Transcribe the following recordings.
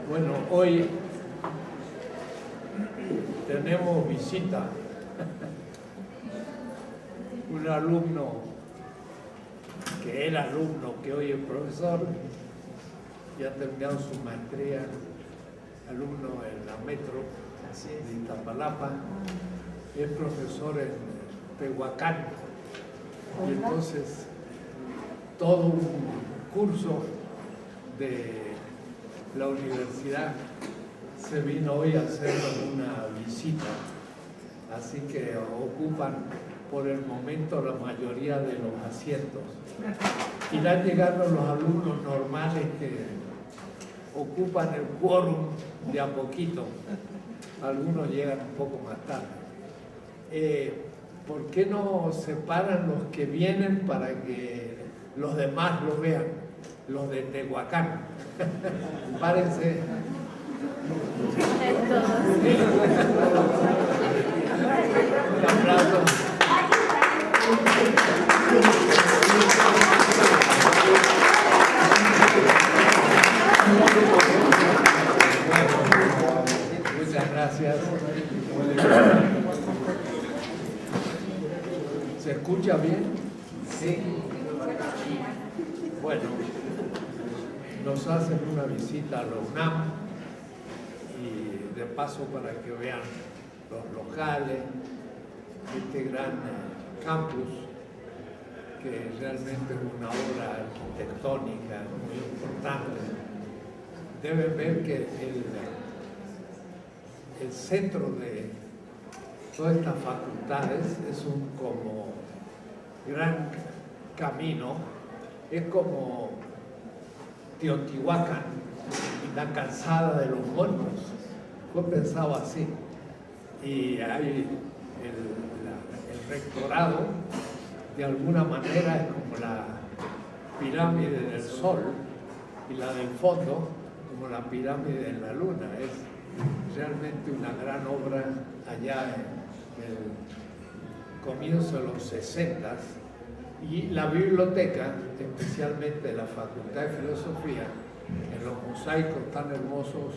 Bueno, hoy tenemos visita. Un alumno que era alumno, que hoy es profesor, ya ha terminado su maestría, alumno en la Metro de Iztapalapa, es profesor en Tehuacán, y entonces todo un curso de la universidad se vino hoy a hacer una visita, así que ocupan por el momento la mayoría de los asientos. Irán llegando los alumnos normales que ocupan el quórum de a poquito, algunos llegan un poco más tarde. ¿Por qué no separan los que vienen para que los demás lo vean? Los de Tehuacán. Párense. Un aplauso. Muchas gracias. ¿Se escucha bien? Sí. Bueno, nos hacen una visita a la UNAM y de paso para que vean los locales, este gran campus, que realmente es una obra arquitectónica muy importante. Deben ver que el centro de todas estas facultades es un como gran camino, es como Teotihuacán, la calzada de los monos. Fue pensado así. Y hay el rectorado, de alguna manera, es como la pirámide del Sol, y la del fondo como la pirámide de la Luna. Es realmente una gran obra allá en el comienzo de los 60. Y la biblioteca, especialmente de la Facultad de Filosofía, en los mosaicos tan hermosos,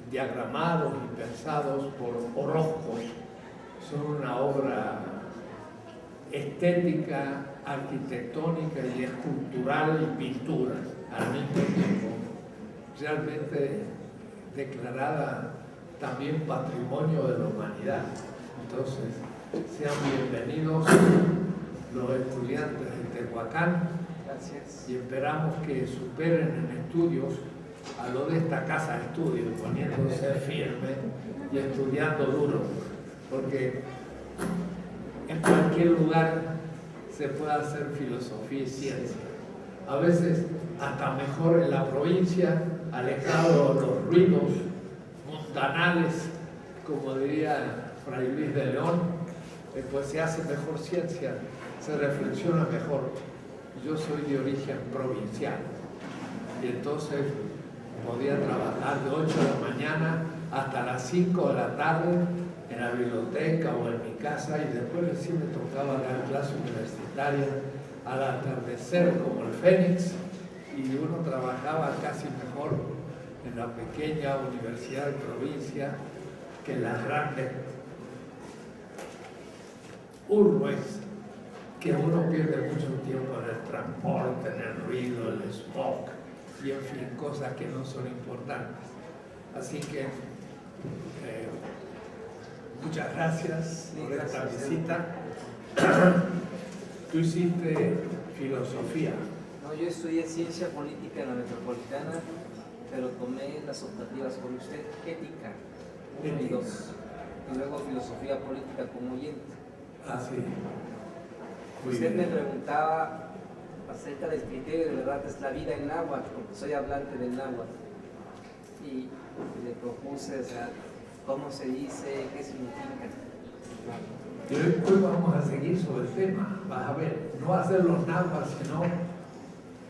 diagramados y pensados por Orozco, son una obra estética, arquitectónica y escultural y pintura al mismo tiempo, realmente declarada también Patrimonio de la Humanidad. Entonces, sean bienvenidos los estudiantes de Tehuacán. Gracias. Y esperamos que superen en estudios a lo de esta casa de estudios, poniéndose firme y estudiando duro, porque en cualquier lugar se puede hacer filosofía y ciencia. A veces hasta mejor en la provincia, alejado de los ruidos montanales, como diría Fray Luis de León, pues se hace mejor ciencia, se reflexiona mejor. Yo soy de origen provincial y entonces podía trabajar de 8 de la mañana hasta las 5 de la tarde en la biblioteca o en mi casa, y después sí me tocaba dar clase universitaria al atardecer como el Fénix, y uno trabajaba casi mejor en la pequeña universidad de provincia que en las grandes urbes, que uno pierde mucho tiempo en el transporte, en el ruido, el smog y en fin, cosas que no son importantes. Así que muchas gracias por esta visita. Tú hiciste filosofía. No, yo estudié ciencia política en la Metropolitana, pero tomé las optativas con usted, ética 1 y 2, y luego filosofía política como oyente. Ah, sí. Usted me preguntaba acerca del criterio de verdad es la vida en náhuatl, porque soy hablante del náhuatl. Y le propuse, o sea, cómo se dice, qué significa. Y hoy vamos a seguir sobre el tema. Vas a ver, no va a ser los náhuatl, sino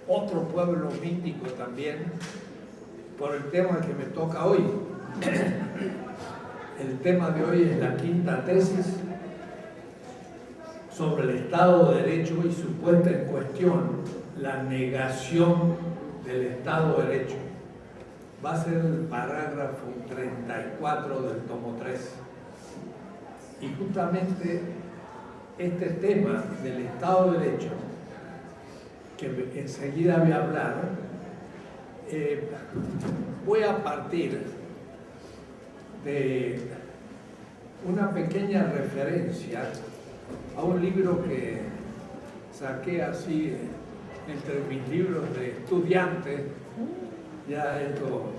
otro pueblo mítico también, por el tema que me toca hoy. El tema de hoy es la quinta tesis sobre el Estado de Derecho y su puesta en cuestión, la negación del Estado de Derecho. Va a ser el parágrafo 34 del tomo 3. Y justamente este tema del Estado de Derecho, que enseguida voy a hablar, voy a partir de una pequeña referencia a un libro que saqué así entre mis libros de estudiante. Ya esto,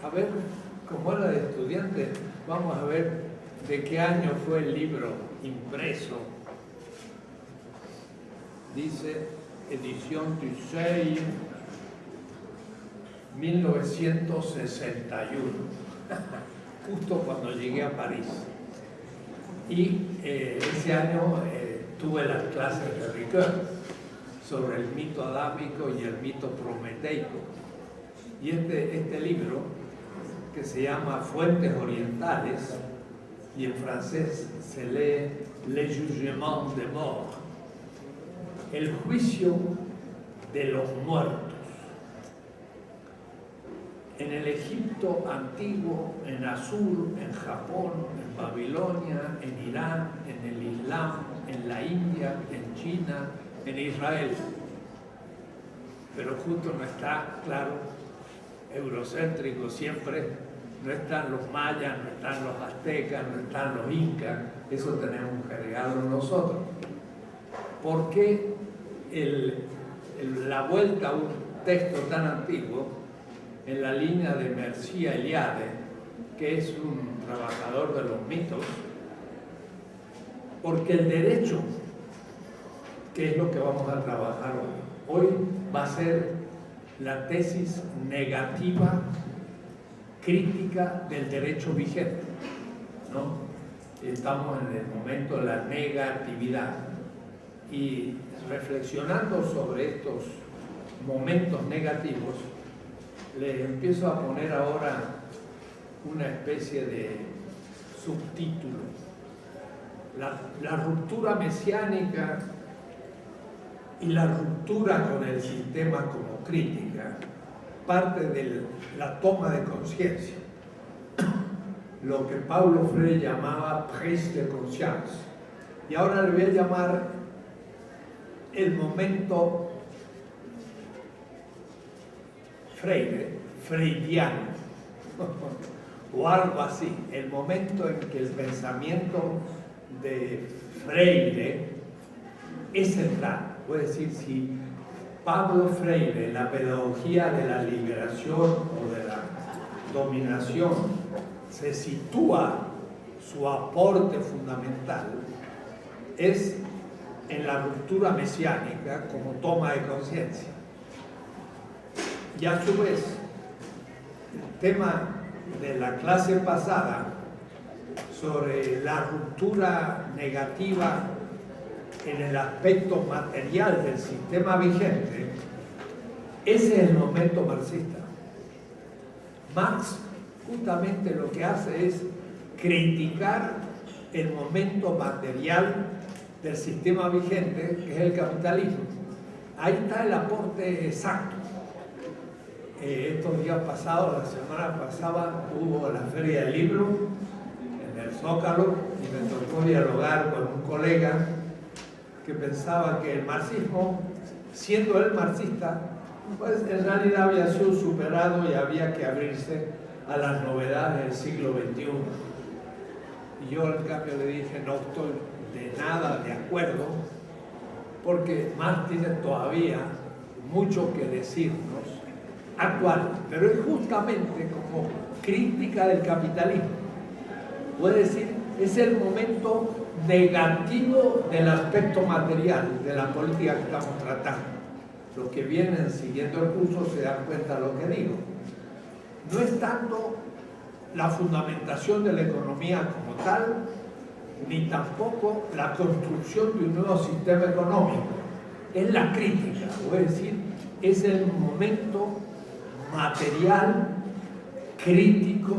a ver, como era de estudiante, vamos a ver de qué año fue el libro impreso. Dice edición Tussey, 1961, justo cuando llegué a París. Y ese año tuve las clases de Ricoeur sobre el mito adámico y el mito prometeico. Y este libro, que se llama Fuentes Orientales, y en francés se lee Le Jugement des Morts, el juicio de los muertos. En el Egipto antiguo, en Asur, en Japón, en Babilonia, en Irán, en el Islam, en la India, en China, en Israel. Pero justo no está, claro, eurocéntrico siempre, no están los mayas, no están los aztecas, no están los incas, eso tenemos que agregarlo nosotros. ¿Por qué la vuelta a un texto tan antiguo en la línea de Mircea Eliade, que es un trabajador de los mitos? Porque el derecho, que es lo que vamos a trabajar hoy va a ser la tesis negativa crítica del derecho vigente, ¿no? Estamos en el momento de la negatividad y reflexionando sobre estos momentos negativos, les empiezo a poner ahora una especie de subtítulo. La ruptura mesiánica y la ruptura con el sistema como crítica parte de la toma de conciencia, lo que Paulo Freire llamaba prise de conscience. Y ahora le voy a llamar el momento freidiano, o algo así, el momento en que el pensamiento de Freire es central. Puede decir, si Pablo Freire, en la pedagogía de la liberación o de la dominación, se sitúa su aporte fundamental, es en la ruptura mesiánica como toma de conciencia. Y a su vez, el tema de la clase pasada sobre la ruptura negativa en el aspecto material del sistema vigente, ese es el momento marxista. Marx justamente lo que hace es criticar el momento material del sistema vigente, que es el capitalismo. Ahí está el aporte exacto. Estos días pasados, la semana pasada, hubo la Feria del Libro en el Zócalo y me tocó dialogar con un colega que pensaba que el marxismo, siendo él marxista, pues en realidad había sido superado y había que abrirse a las novedades del siglo XXI. Y yo en cambio le dije, no estoy de nada de acuerdo, porque Marx tiene todavía mucho que decirnos actual, pero es justamente como crítica del capitalismo. Puede decir, es el momento negativo del aspecto material de la política que estamos tratando. Los que vienen siguiendo el curso se dan cuenta de lo que digo. No es tanto la fundamentación de la economía como tal, ni tampoco la construcción de un nuevo sistema económico. Es la crítica, voy a decir, es el momento material, crítico,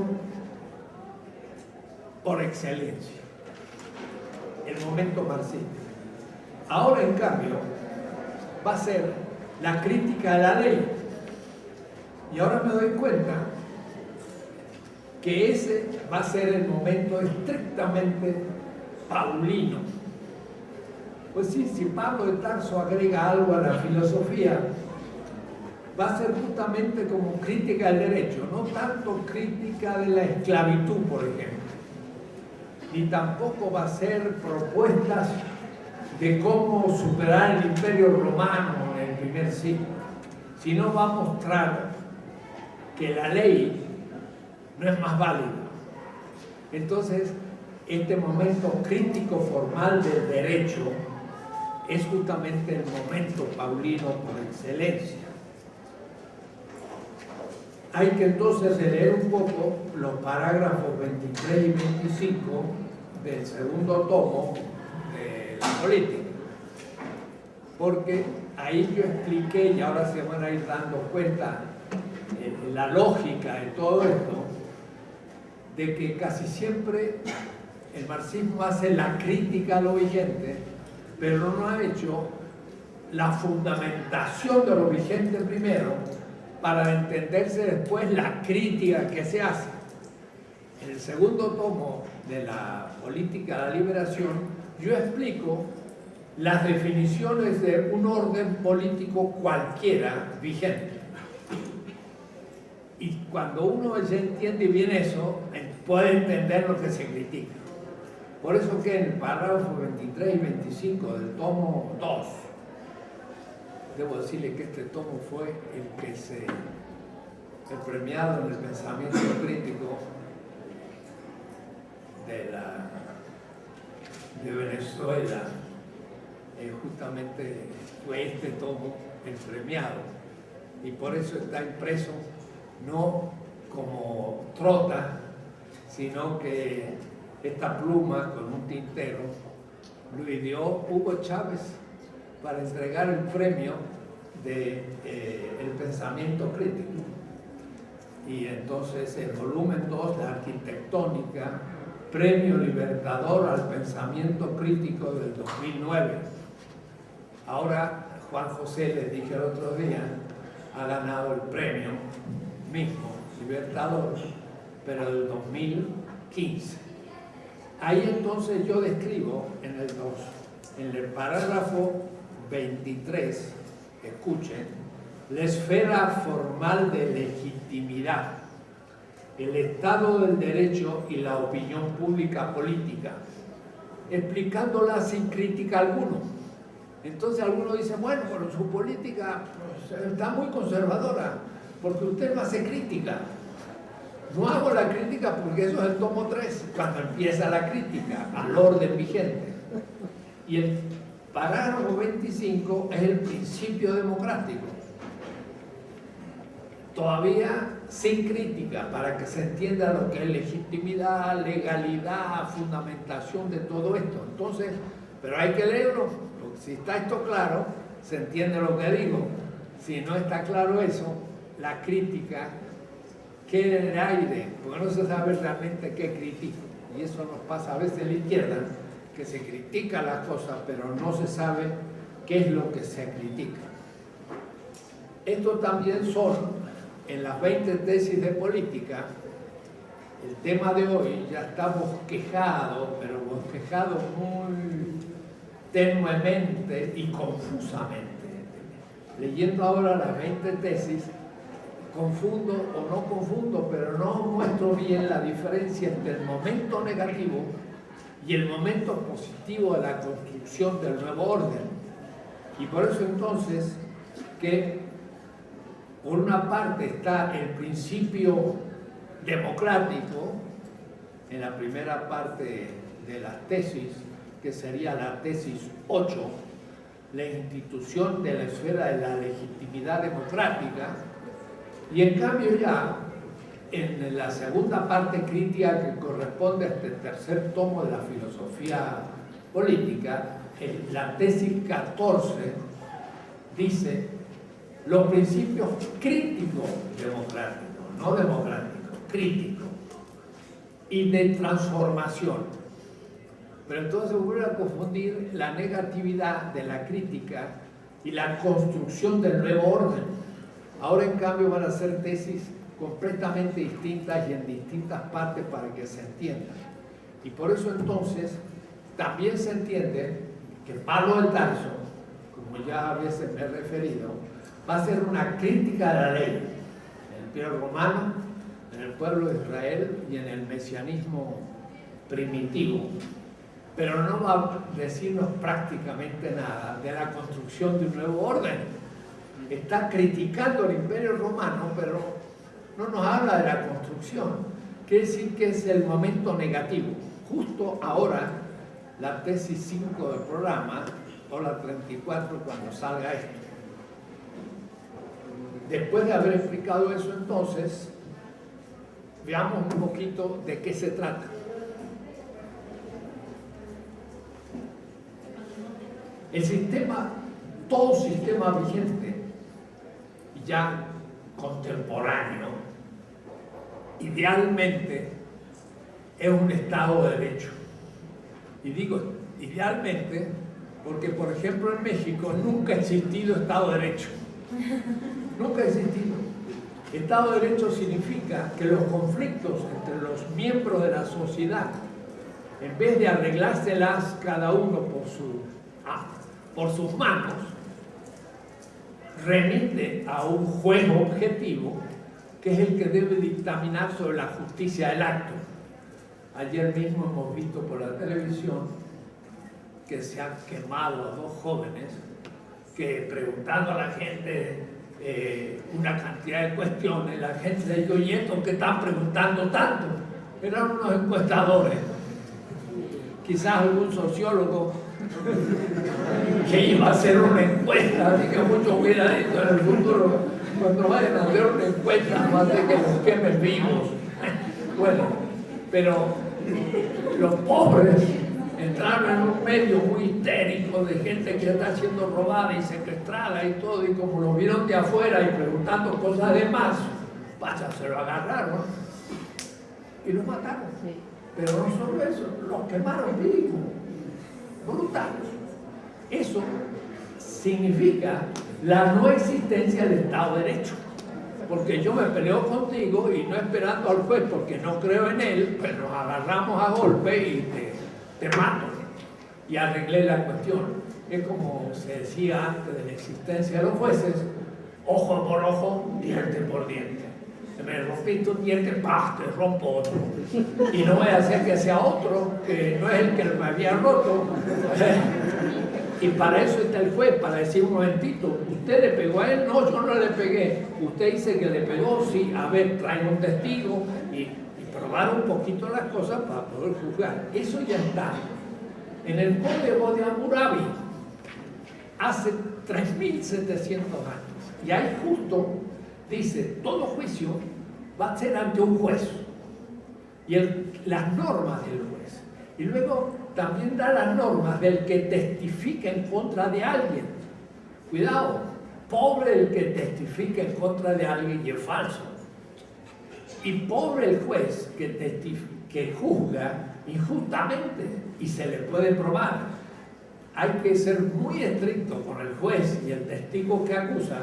por excelencia. El momento marxista. Ahora, en cambio, va a ser la crítica de la ley. Y ahora me doy cuenta que ese va a ser el momento estrictamente paulino. Pues sí, si Pablo de Tarso agrega algo a la filosofía, va a ser justamente como crítica del derecho, no tanto crítica de la esclavitud, por ejemplo, ni tampoco va a ser propuestas de cómo superar el imperio romano en el primer siglo, sino va a mostrar que la ley no es más válida. Entonces, este momento crítico formal del derecho es justamente el momento paulino por excelencia. Hay que entonces leer un poco los parágrafos 23 y 25 del segundo tomo de la política, porque ahí yo expliqué, y ahora se van a ir dando cuenta la lógica de todo esto, de que casi siempre el marxismo hace la crítica a lo vigente, pero no ha hecho la fundamentación de lo vigente primero, para entenderse después la crítica que se hace. En el segundo tomo de la política de la liberación, yo explico las definiciones de un orden político cualquiera vigente. Y cuando uno ya entiende bien eso, puede entender lo que se critica. Por eso que en el párrafo 23 y 25 del tomo 2, debo decirle que este tomo fue el premiado en el pensamiento crítico de Venezuela. Justamente fue este tomo el premiado, y por eso está impreso no como trota, sino que esta pluma con un tintero lo ideó Hugo Chávez para entregar el premio del pensamiento crítico. Y entonces el volumen 2, la arquitectónica, Premio Libertador al Pensamiento Crítico del 2009. Ahora Juan José, les dije el otro día, ha ganado el premio mismo, Libertador, pero del 2015. Ahí entonces yo describo en el parágrafo 23, escuchen, la esfera formal de legitimidad, el Estado del Derecho y la opinión pública política, explicándola sin crítica alguna. Entonces algunos dicen, bueno, pero su política pues, está muy conservadora, porque usted no hace crítica. No hago la crítica porque eso es el tomo 3, cuando empieza la crítica al orden vigente. Y el parágrafo 25 es el principio democrático. Todavía sin crítica, para que se entienda lo que es legitimidad, legalidad, fundamentación de todo esto. Entonces, pero hay que leerlo. Si está esto claro, se entiende lo que digo. Si no está claro eso, la crítica queda en el aire, porque no se sabe realmente qué critica. Y eso nos pasa a veces en la izquierda, que se critica las cosas, pero no se sabe qué es lo que se critica. Esto también son, en las 20 tesis de política, el tema de hoy ya está bosquejado, pero bosquejado muy tenuemente y confusamente. Leyendo ahora las 20 tesis, confundo o no confundo, pero no muestro bien la diferencia entre el momento negativo y el momento positivo de la construcción del nuevo orden. Y por eso entonces que por una parte está el principio democrático en la primera parte de las tesis, que sería la tesis 8, la institución de la esfera de la legitimidad democrática, y en cambio ya en la segunda parte crítica que corresponde a este tercer tomo de la filosofía política, la tesis 14 dice los principios críticos democráticos, no democráticos, críticos, y de transformación. Pero entonces vuelve a confundir la negatividad de la crítica y la construcción del nuevo orden. Ahora en cambio van a ser tesis completamente distintas y en distintas partes para que se entiendan. Y por eso entonces también se entiende que Pablo de Tarso, como ya a veces me he referido, va a ser una crítica de la ley en el Imperio Romano, en el pueblo de Israel y en el mesianismo primitivo. Pero no va a decirnos prácticamente nada de la construcción de un nuevo orden. Está criticando el Imperio Romano, pero no nos habla de la construcción. Quiere decir que es el momento negativo. Justo ahora, la tesis 5 del programa, o la 34 cuando salga esto. Después de haber explicado eso, entonces, veamos un poquito de qué se trata. El sistema, todo sistema vigente, ya contemporáneo, idealmente es un Estado de Derecho. Y digo idealmente porque, por ejemplo, en México nunca ha existido Estado de Derecho. Nunca ha existido. Estado de Derecho significa que los conflictos entre los miembros de la sociedad, en vez de arreglárselas cada uno por sus manos, remite a un juez objetivo que es el que debe dictaminar sobre la justicia del acto. Ayer mismo hemos visto por la televisión que se han quemado a dos jóvenes que, preguntando a la gente una cantidad de cuestiones, la gente le dijo: ¿y esto qué están preguntando tanto? Eran unos encuestadores, quizás algún sociólogo que iba a hacer una encuesta, así que mucho hubiera dicho en el futuro: cuando vayan a hacer una encuesta no hace que los quemen vivos. Bueno, pero los pobres entraron en un medio muy histérico de gente que está siendo robada y secuestrada y todo, y como lo vieron de afuera y preguntando cosas de más, vaya, se lo agarraron y lo mataron. Sí. Pero no solo eso, los quemaron vivos, brutal. Eso significa la no existencia del Estado de Derecho. Porque yo me peleo contigo y no esperando al juez porque no creo en él, pues nos agarramos a golpe y te mato. Y arreglé la cuestión. Es como se decía antes de la existencia de los jueces: ojo por ojo, diente por diente. Me rompiste un diente, ¡pah!, te rompo otro. Y no voy a hacer que sea otro, que no es el que me había roto. Y para eso está el juez, para decir: un momentito, ¿usted le pegó a él? No, yo no le pegué. Usted dice que le pegó, sí, a ver, trae un testigo y probar un poquito las cosas para poder juzgar. Eso ya está en el Código de Hammurabi hace 3.700 años. Y ahí justo dice: todo juicio va a ser ante un juez y las normas del juez. Y luego también da las normas del que testifica en contra de alguien. Cuidado, pobre el que testifica en contra de alguien y es falso. Y pobre el juez que juzga injustamente y se le puede probar. Hay que ser muy estricto con el juez y el testigo que acusa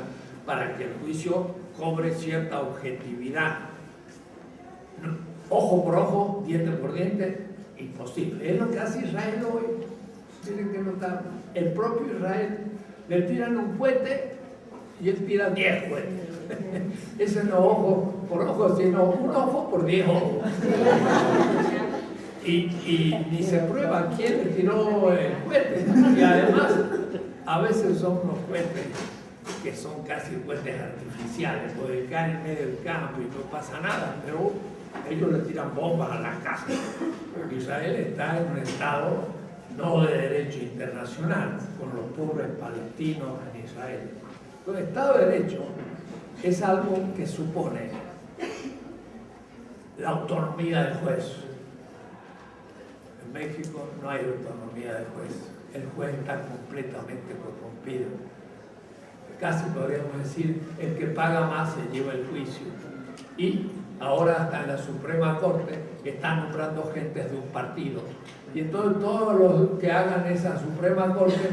para que el juicio cobre cierta objetividad. Ojo por ojo, diente por diente, imposible. Es lo que hace Israel hoy. Tienen que notar, el propio Israel le tiran un cohete y él tira 10 cohetes. Ese no ojo por ojo, sino un ojo por 10 ojos. Y ni se prueba quién le tiró el cohete. Y además, a veces son unos cohetes que son casi cohetes artificiales, pueden caer en medio del campo y no pasa nada, pero ellos le tiran bombas a la casa. Israel está en un estado no de derecho internacional, con los pobres palestinos en Israel. El Estado de Derecho es algo que supone la autonomía del juez. En México no hay autonomía del juez. El juez está completamente corrompido. Casi podríamos decir, el que paga más se lleva el juicio. Y ahora hasta en la Suprema Corte están nombrando gentes de un partido. Y entonces todos los que hagan esa Suprema Corte,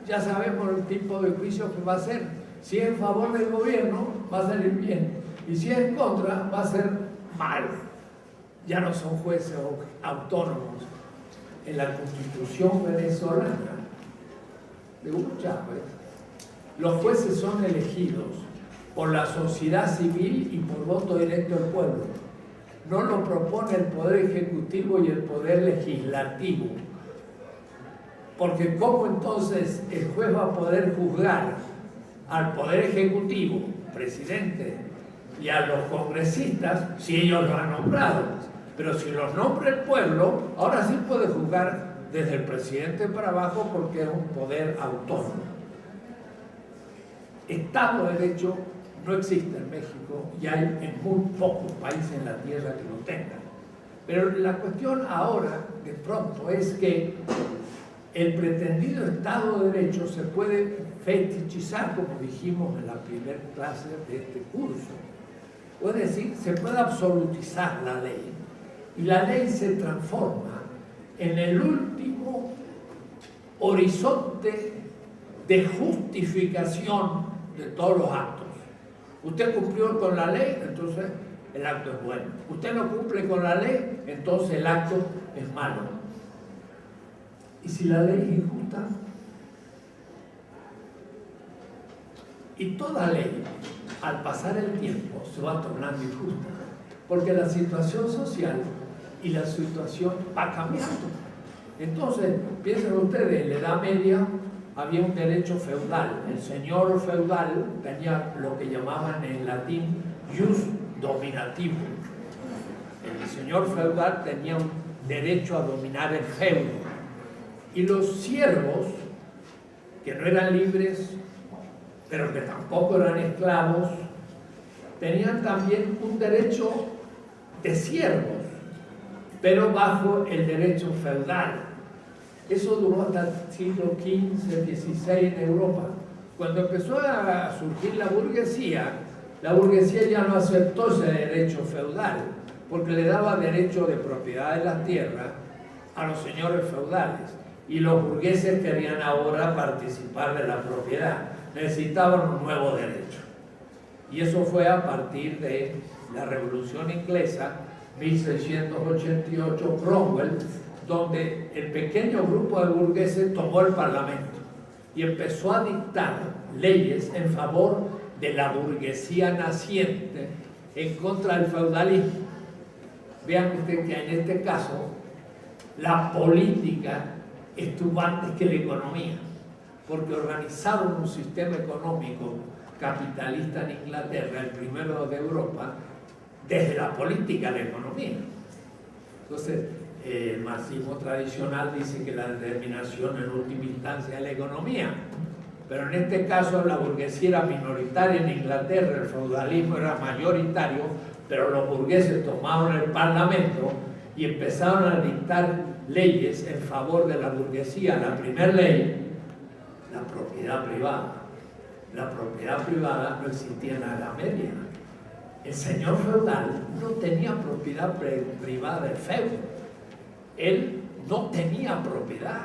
ya sabemos el tipo de juicio que va a ser. Si es en favor del gobierno, va a salir bien. Y si es en contra, va a ser mal. Ya no son jueces autónomos. En la Constitución venezolana de Hugo Chávez, los jueces son elegidos por la sociedad civil y por voto directo del pueblo. No lo propone el Poder Ejecutivo y el Poder Legislativo. Porque ¿cómo entonces el juez va a poder juzgar al Poder Ejecutivo, presidente, y a los congresistas si ellos lo han nombrado? Pero si los nombra el pueblo, ahora sí puede juzgar desde el presidente para abajo porque es un poder autónomo. Estado de Derecho no existe en México y hay en muy pocos países en la tierra que lo tengan. Pero la cuestión ahora, de pronto, es que el pretendido Estado de Derecho se puede fetichizar, como dijimos en la primera clase de este curso. Es decir, se puede absolutizar la ley y la ley se transforma en el último horizonte de justificación de todos los actos. Usted cumplió con la ley, entonces el acto es bueno. Usted no cumple con la ley, entonces el acto es malo. ¿Y si la ley es injusta? Y toda ley, al pasar el tiempo, se va tornando injusta, porque la situación social y la situación va cambiando. Entonces, piensen ustedes, en la Edad Media había un derecho feudal. El señor feudal tenía lo que llamaban en latín jus dominativum. El señor feudal tenía un derecho a dominar el feudo. Y los siervos, que no eran libres, pero que tampoco eran esclavos, tenían también un derecho de siervos, pero bajo el derecho feudal. Eso duró hasta el siglo XV, XVI en Europa. Cuando empezó a surgir la burguesía ya no aceptó ese derecho feudal, porque le daba derecho de propiedad de la tierra a los señores feudales. Y los burgueses querían ahora participar de la propiedad. Necesitaban un nuevo derecho. Y eso fue a partir de la Revolución Inglesa, 1688, Cromwell, donde el pequeño grupo de burgueses tomó el Parlamento y empezó a dictar leyes en favor de la burguesía naciente en contra del feudalismo. Vean ustedes que en este caso la política estuvo antes que la economía, porque organizaron un sistema económico capitalista en Inglaterra, el primero de Europa, desde la política a la economía. Entonces, el marxismo tradicional dice que la determinación en última instancia es la economía, pero en este caso la burguesía era minoritaria en Inglaterra, el feudalismo era mayoritario, pero los burgueses tomaron el Parlamento y empezaron a dictar leyes en favor de la burguesía. La primera ley, la propiedad privada. La propiedad privada no existía en la Edad Media. El señor feudal no tenía propiedad privada del feudo. Él no tenía propiedad,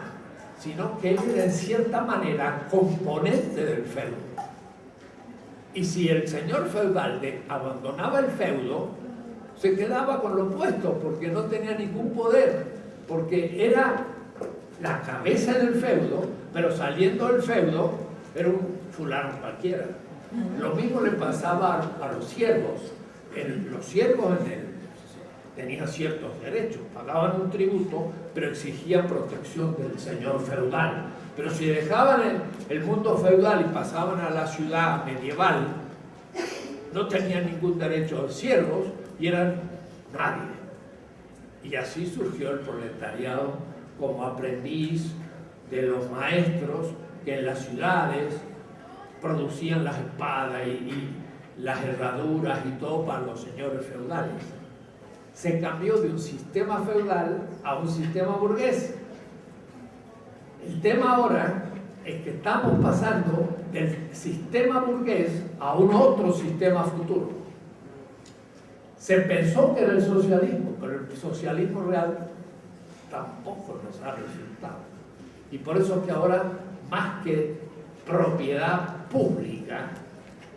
sino que él era en cierta manera componente del feudo. Y si el señor feudal abandonaba el feudo, se quedaba con lo opuesto, porque no tenía ningún poder, porque era la cabeza del feudo, pero saliendo del feudo era un fulano cualquiera. Lo mismo le pasaba a los siervos. Los siervos tenían ciertos derechos, pagaban un tributo, pero exigían protección del señor feudal. Pero si dejaban el mundo feudal y pasaban a la ciudad medieval, no tenían ningún derecho de siervos y eran nadie. Y así surgió el proletariado como aprendiz de los maestros que en las ciudades producían las espadas y las herraduras y todo para los señores feudales. Se cambió de un sistema feudal a un sistema burgués. El tema ahora es que estamos pasando del sistema burgués a un otro sistema futuro. Se pensó que era el socialismo, pero el socialismo real tampoco nos ha resultado. Y por eso es que ahora, más que propiedad pública,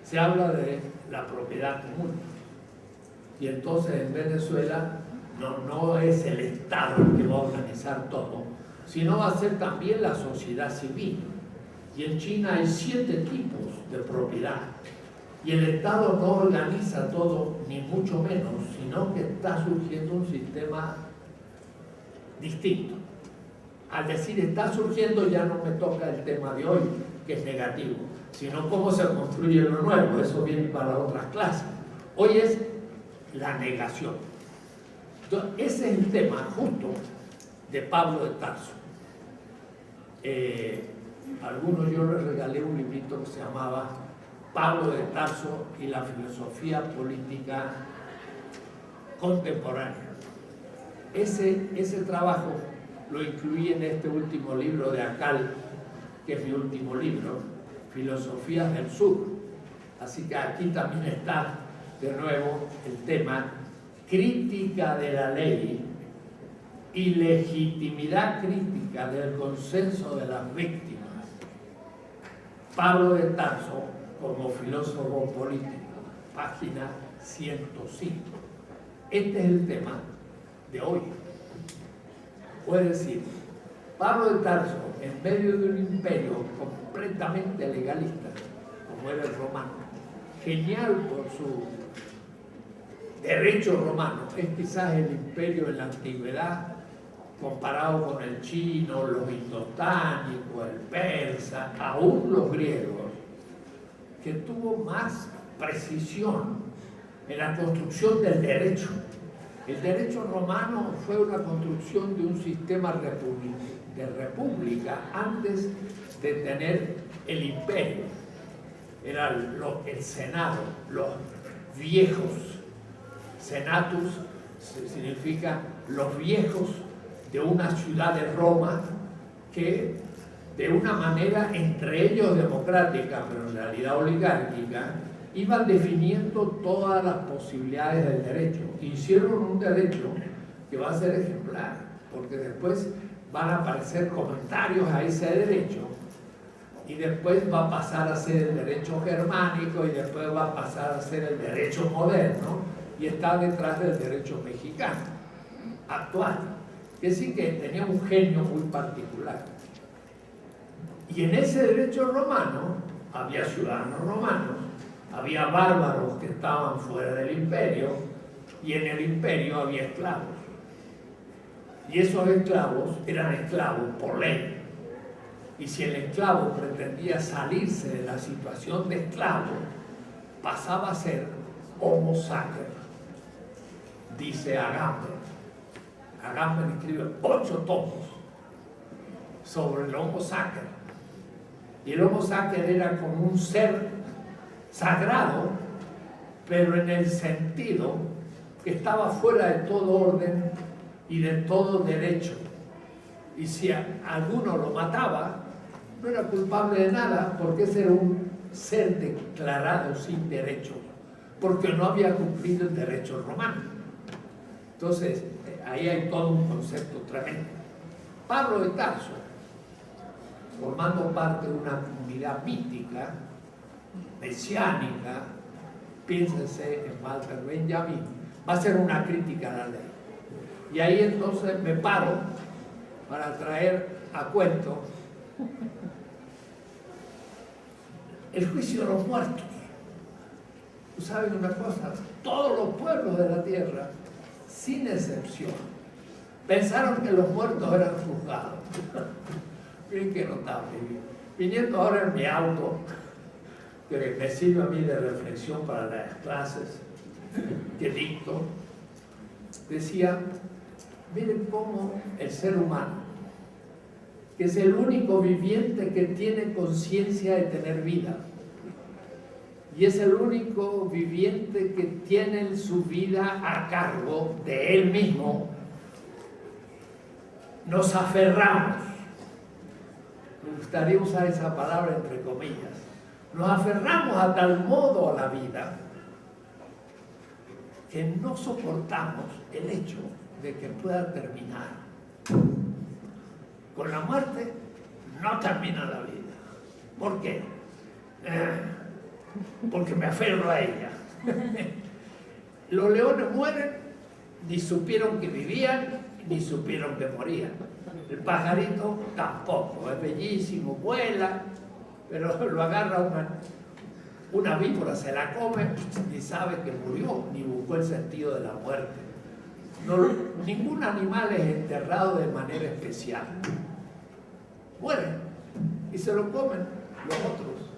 se habla de la propiedad común. Y entonces en Venezuela no es el Estado el que va a organizar todo, sino va a ser también la sociedad civil. Y en China hay 7 tipos de propiedad. Y el Estado no organiza todo, ni mucho menos, sino que está surgiendo un sistema distinto. Al decir está surgiendo ya no me toca el tema de hoy, que es negativo, sino cómo se construye lo nuevo. Eso viene para otras clases. Hoy es la negación. Entonces, ese es el tema justo de Pablo de Tarso. Algunos yo les regalé un librito que se llamaba Pablo de Tarso y la filosofía política contemporánea. Ese trabajo lo incluí en este último libro de Akal, que es mi último libro, Filosofías del Sur. Así que aquí también está de nuevo el tema crítica de la ley y legitimidad crítica del consenso de las víctimas. Pablo de Tarso como filósofo político, página 105. Este es el tema de hoy. Puede decir, Pablo de Tarso, en medio de un imperio completamente legalista, como era el romano, genial por su derecho romano, es quizás el imperio en la antigüedad, comparado con el chino, los indotánicos, el persa, aún los griegos, que tuvo más precisión en la construcción del derecho. El derecho romano fue una construcción de un sistema de república antes de tener el imperio. Era el senado, los viejos. Senatus significa los viejos de una ciudad de Roma que de una manera entre ellos democrática, pero en realidad oligárquica, iban definiendo todas las posibilidades del derecho. Hicieron un derecho que va a ser ejemplar, porque después van a aparecer comentarios a ese derecho, y después va a pasar a ser el derecho germánico, y después va a pasar a ser el derecho moderno, y está detrás del derecho mexicano actual, que sí que tenía un genio muy particular. Y en ese derecho romano había ciudadanos romanos, había bárbaros que estaban fuera del imperio, y en el imperio había esclavos. Y esos esclavos eran esclavos por ley. Y si el esclavo pretendía salirse de la situación de esclavo, pasaba a ser homo sacer, dice Agamben. Agamben escribe 8 tomos sobre el homo sacer. Y el homo sacer era como un ser sagrado, pero en el sentido que estaba fuera de todo orden y de todo derecho. Y si alguno lo mataba, no era culpable de nada, porque ese era un ser declarado sin derecho, porque no había cumplido el derecho romano. Entonces, ahí hay todo un concepto tremendo. Pablo de Tarso, formando parte de una comunidad mítica, mesiánica, piénsense en Walter Benjamin, va a ser una crítica a la ley. Y ahí entonces me paro para traer a cuento el juicio de los muertos. ¿Saben una cosa? Todos los pueblos de la tierra, sin excepción, pensaron que los muertos eran juzgados. Miren qué notable. Viniendo ahora en mi auto, que me sirve a mí de reflexión para las clases que dicto, decía, miren cómo el ser humano que es el único viviente que tiene conciencia de tener vida. Y es el único viviente que tiene su vida a cargo de él mismo. Nos aferramos, me gustaría usar esa palabra entre comillas, nos aferramos a tal modo a la vida que no soportamos el hecho de que pueda terminar. Con la muerte no termina la vida. ¿Por qué? Porque me aferro a ella. Los leones mueren, ni supieron que vivían, ni supieron que morían. El pajarito tampoco, es bellísimo, vuela, pero lo agarra una víbora, se la come, ni sabe que murió, ni buscó el sentido de la muerte. No, ningún animal es enterrado de manera especial. Mueren y se lo comen los otros.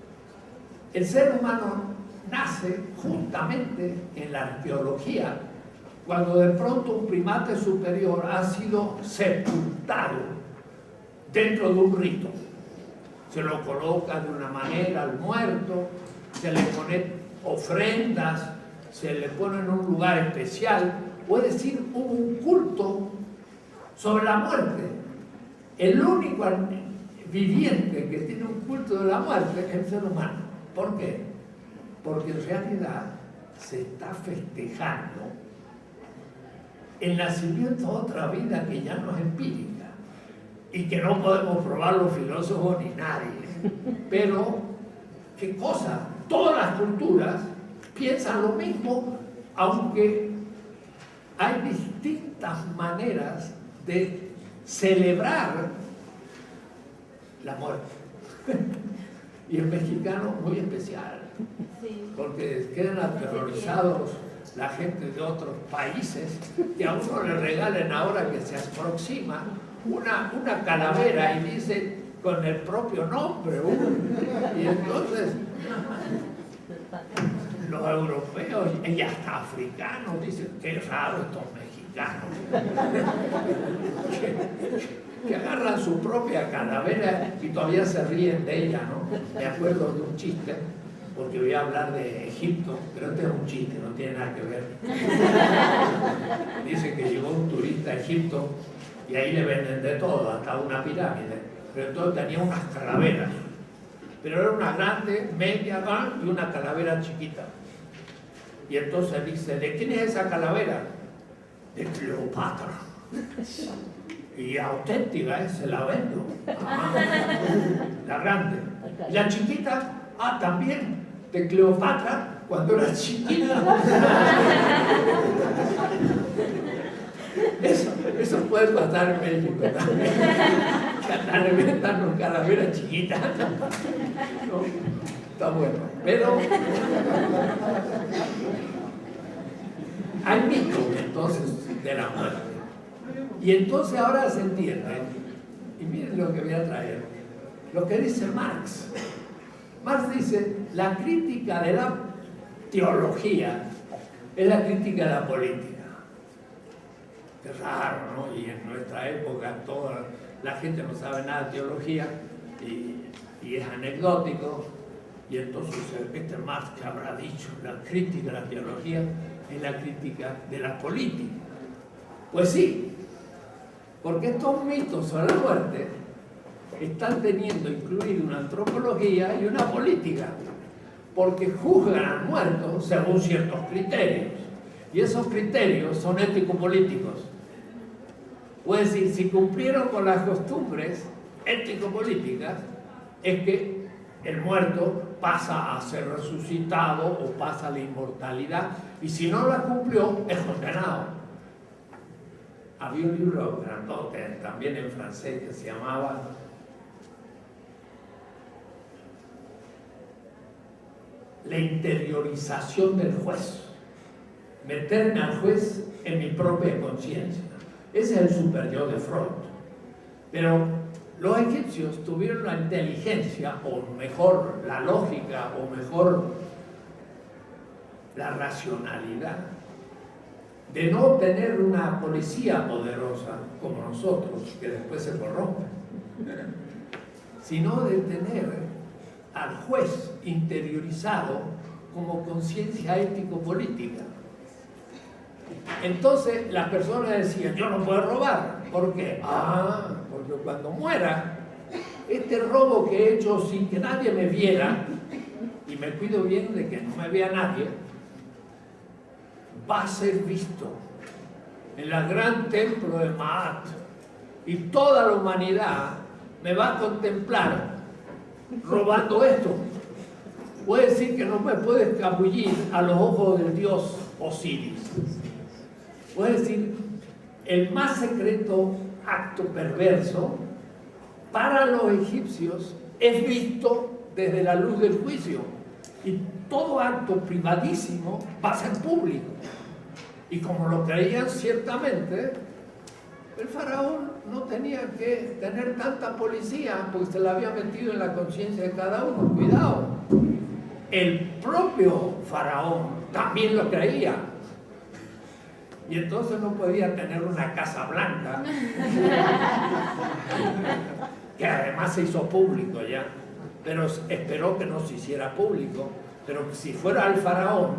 El ser humano nace justamente en la arqueología, cuando de pronto un primate superior ha sido sepultado dentro de un rito. Se lo coloca de una manera al muerto, se le pone ofrendas, se le pone en un lugar especial, o es decir, hubo un culto sobre la muerte. El único viviente que tiene un culto de la muerte es el ser humano. ¿Por qué? Porque en realidad se está festejando el nacimiento a otra vida que ya no es empírica y que no podemos probar los filósofos ni nadie. Pero, ¿qué cosa? Todas las culturas piensan lo mismo, aunque hay distintas maneras de celebrar la muerte. Y el mexicano muy especial, porque quedan aterrorizados la gente de otros países, que a uno le regalen ahora que se aproxima una calavera y dice con el propio nombre, y entonces los europeos y hasta africanos dicen, qué raro estos mexicanos, que agarran su propia calavera y todavía se ríen de ella, ¿no? Me acuerdo de un chiste, porque voy a hablar de Egipto, pero este es un chiste, no tiene nada que ver. Dice que llegó un turista a Egipto y ahí le venden de todo, hasta una pirámide, pero entonces tenía unas calaveras, pero era una grande, media, y una calavera chiquita. Y entonces dice, ¿de quién es esa calavera? De Cleopatra. Y auténtica, se la vendo. La grande. Y la chiquita, también, de Cleopatra, cuando era chiquita. Eso puede pasar en México también. Que andan inventando calaveras chiquitas. ¿No? Está bueno. Pero hay mitos entonces de la muerte. Y entonces ahora se entiende, y miren lo que voy a traer, lo que dice Marx. Marx dice, la crítica de la teología es la crítica de la política. Es raro, ¿no? Y en nuestra época toda la gente no sabe nada de teología y es anecdótico. Y entonces este Marx que habrá dicho, la crítica de la teología es la crítica de la política. Pues sí, porque estos mitos sobre la muerte están teniendo incluido una antropología y una política, porque juzgan al muerto según ciertos criterios, y esos criterios son ético-políticos. Es decir, si cumplieron con las costumbres ético-políticas, es que el muerto pasa a ser resucitado o pasa a la inmortalidad, y si no la cumplió, es condenado. Había un libro grandote, también en francés, que se llamaba La interiorización del juez. Meterme al juez en mi propia conciencia. Ese es el super-yo de Freud. Pero los egipcios tuvieron la inteligencia, o mejor la lógica, o mejor la racionalidad, de no tener una policía poderosa como nosotros, que después se corrompe, sino de tener al juez interiorizado como conciencia ético-política. Entonces las personas decían, yo no puedo robar. ¿Por qué? Porque cuando muera, este robo que he hecho sin que nadie me viera, y me cuido bien de que no me vea nadie, va a ser visto en el gran templo de Maat, y toda la humanidad me va a contemplar robando esto. Puede decir que no me puede escabullir a los ojos del dios Osiris. Puede decir, el más secreto acto perverso para los egipcios es visto desde la luz del juicio, y todo acto privadísimo va a ser público. Y como lo creían ciertamente, el faraón no tenía que tener tanta policía porque se la había metido en la conciencia de cada uno. Cuidado, el propio faraón también lo creía. Y entonces no podía tener una casa blanca, que además se hizo público ya, pero esperó que no se hiciera público. Pero si fuera el faraón,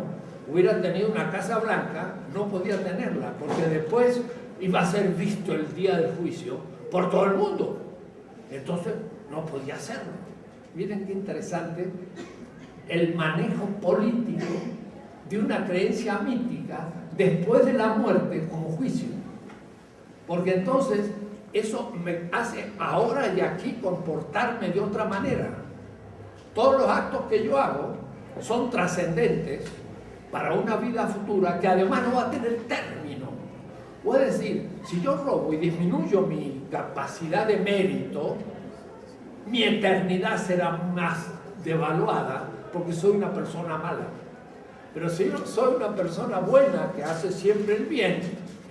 hubiera tenido una casa blanca, no podía tenerla, porque después iba a ser visto el día del juicio por todo el mundo. Entonces no podía hacerlo. Miren qué interesante el manejo político de una creencia mítica después de la muerte como juicio. Porque entonces eso me hace ahora y aquí comportarme de otra manera. Todos los actos que yo hago son trascendentes para una vida futura que además no va a tener término. Puede decir, si yo robo y disminuyo mi capacidad de mérito, mi eternidad será más devaluada porque soy una persona mala. Pero si yo soy una persona buena que hace siempre el bien,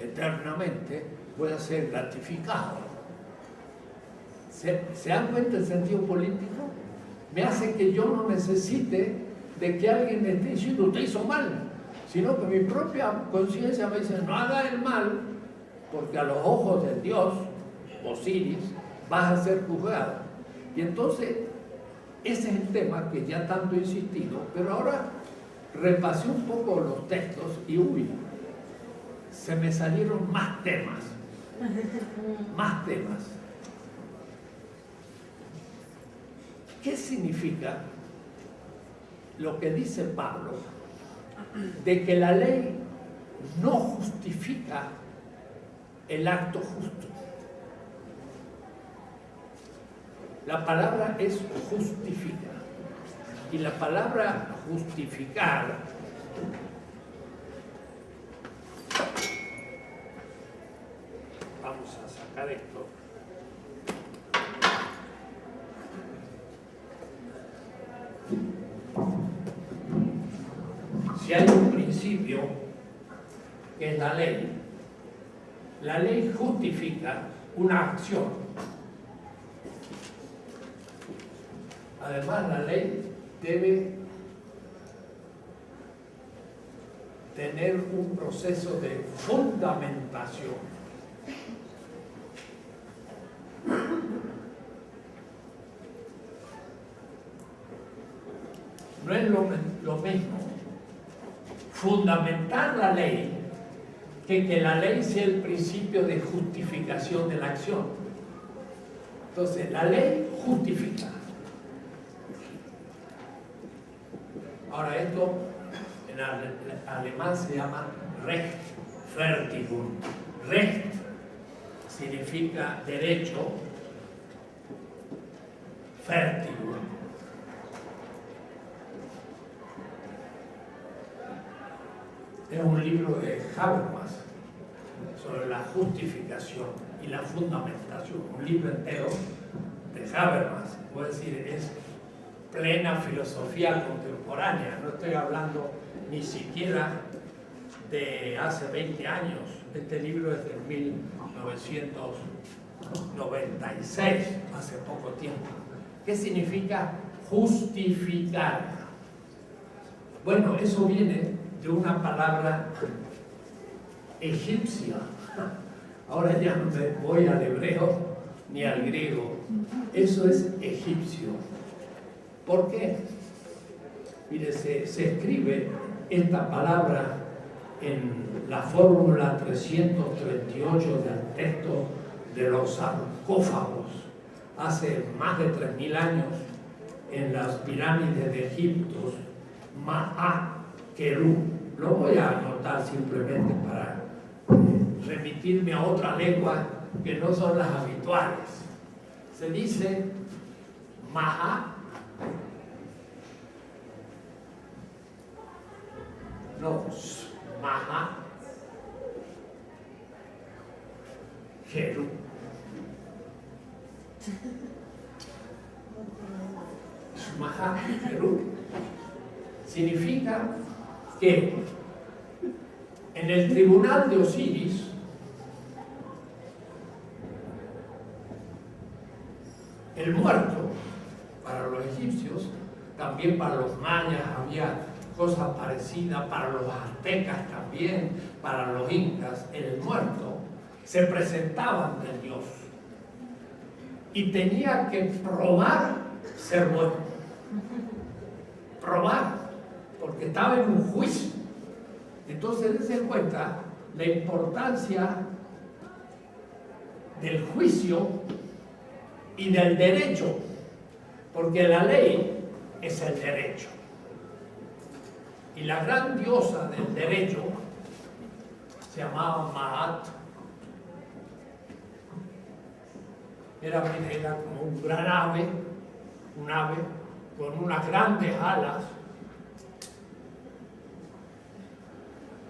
eternamente voy a ser gratificado. ¿Se dan cuenta el sentido político? Me hace que yo no necesite de que alguien me esté diciendo usted hizo mal, sino que mi propia conciencia me dice no haga el mal, porque a los ojos del dios Osiris vas a ser juzgado. Y entonces ese es el tema que ya tanto he insistido, pero ahora repasé un poco los textos y se me salieron más temas. ¿Qué significa lo que dice Pablo de que la ley no justifica el acto justo? La palabra es justifica, y la palabra justificar vamos a sacar esto. Si hay un principio que es la ley justifica una acción. Además, la ley debe tener un proceso de fundamentación. No es lo mismo fundamentar la ley que la ley sea el principio de justificación de la acción. Entonces, la ley justifica. Ahora, esto en alemán se llama Rechtfertigung. Recht significa derecho, Fertigung. Es un libro de Habermas sobre la justificación y la fundamentación. Un libro entero de Habermas, puedo decir, es plena filosofía contemporánea. No estoy hablando ni siquiera de hace 20 años. Este libro es de 1996, hace poco tiempo. ¿Qué significa justificar? Bueno, eso viene de una palabra egipcia. Ahora ya me voy al hebreo ni al griego. Eso es egipcio. ¿Por qué? Mire, se escribe esta palabra en la fórmula 338 del texto de los sarcófagos. Hace más de 3000 años, en las pirámides de Egipto, Ma'a-Keru. Lo voy a anotar simplemente para remitirme a otra lengua que no son las habituales. Se dice Ma'a, no, Ma'a-Keru. Ma'a-Keru significa que en el tribunal de Osiris el muerto, para los egipcios, también para los mayas había cosas parecidas, para los aztecas también, para los incas, el muerto se presentaba ante el dios y tenía que probar ser bueno. Probar, porque estaba en un juicio. Entonces, dense cuenta la importancia del juicio y del derecho, porque la ley es el derecho. Y la gran diosa del derecho se llamaba Ma'at. Era como un gran ave, un ave con unas grandes alas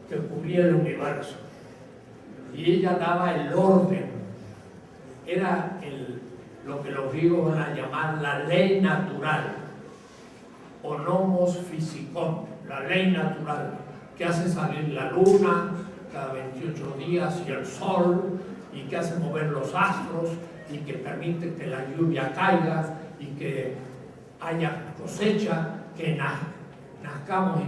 que cubría el universo. Y ella daba el orden. Era lo que los griegos van a llamar la ley natural, o nomos physicon, la ley natural, que hace salir la luna cada 28 días y el sol, y que hace mover los astros, y que permite que la lluvia caiga, y que haya cosecha, que nazcamos y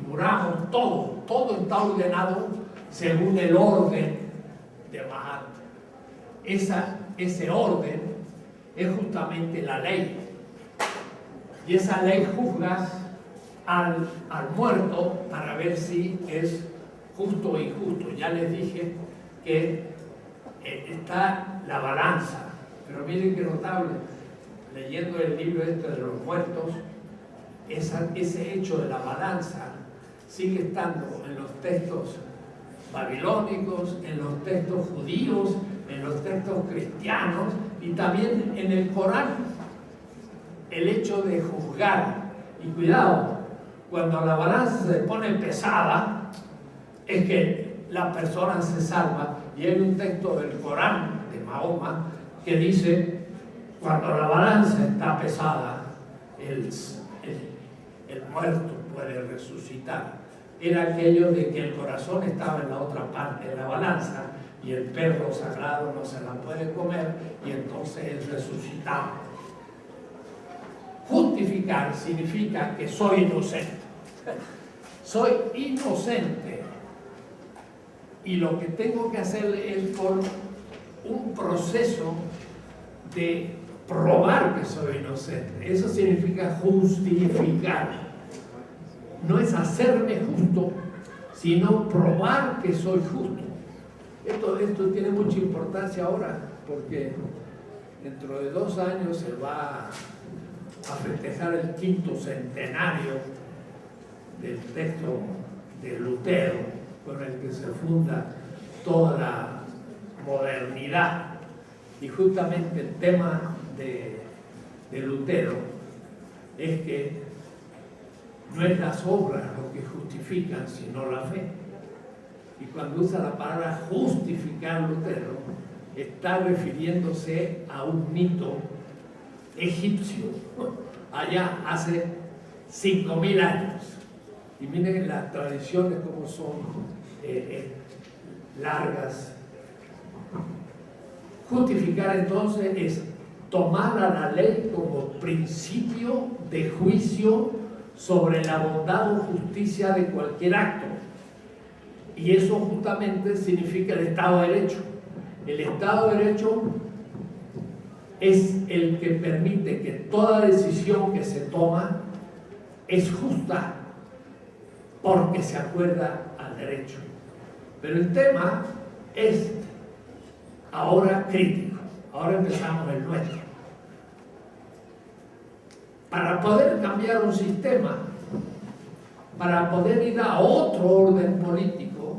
muramos, todo está ordenado según el orden de Mahat. Ese orden es justamente la ley, y esa ley juzga al muerto para ver si es justo o injusto. Ya les dije que está la balanza, pero miren qué notable, leyendo el libro este de los muertos, ese hecho de la balanza sigue estando en los textos babilónicos, en los textos judíos, en los textos cristianos y también en el Corán. El hecho de juzgar, y cuidado, cuando la balanza se pone pesada, es que la persona se salva. Y hay un texto del Corán de Mahoma que dice: cuando la balanza está pesada, el muerto puede resucitar. Era aquello de que el corazón estaba en la otra parte de la balanza y el perro sagrado no se la puede comer, y entonces es resucitado. Justificar significa que soy inocente. Soy inocente. Y lo que tengo que hacer es por un proceso de probar que soy inocente. Eso significa justificar. No es hacerme justo, sino probar que soy justo. Esto tiene mucha importancia ahora, porque dentro de 2 años se va a festejar el 5º centenario del texto de Lutero, con el que se funda toda la modernidad. Y justamente el tema de Lutero es que no es las obras lo que justifican, sino la fe. Y cuando usa la palabra justificar, Lutero está refiriéndose a un mito egipcio, allá hace 5000 años. Y miren las tradiciones como son largas. Justificar entonces es tomar a la ley como principio de juicio sobre la bondad o justicia de cualquier acto. Y eso justamente significa el Estado de Derecho. El Estado de Derecho es el que permite que toda decisión que se toma es justa porque se acuerda al derecho. Pero el tema es ahora crítico. Ahora empezamos el nuestro. Para poder cambiar un sistema, para poder ir a otro orden político,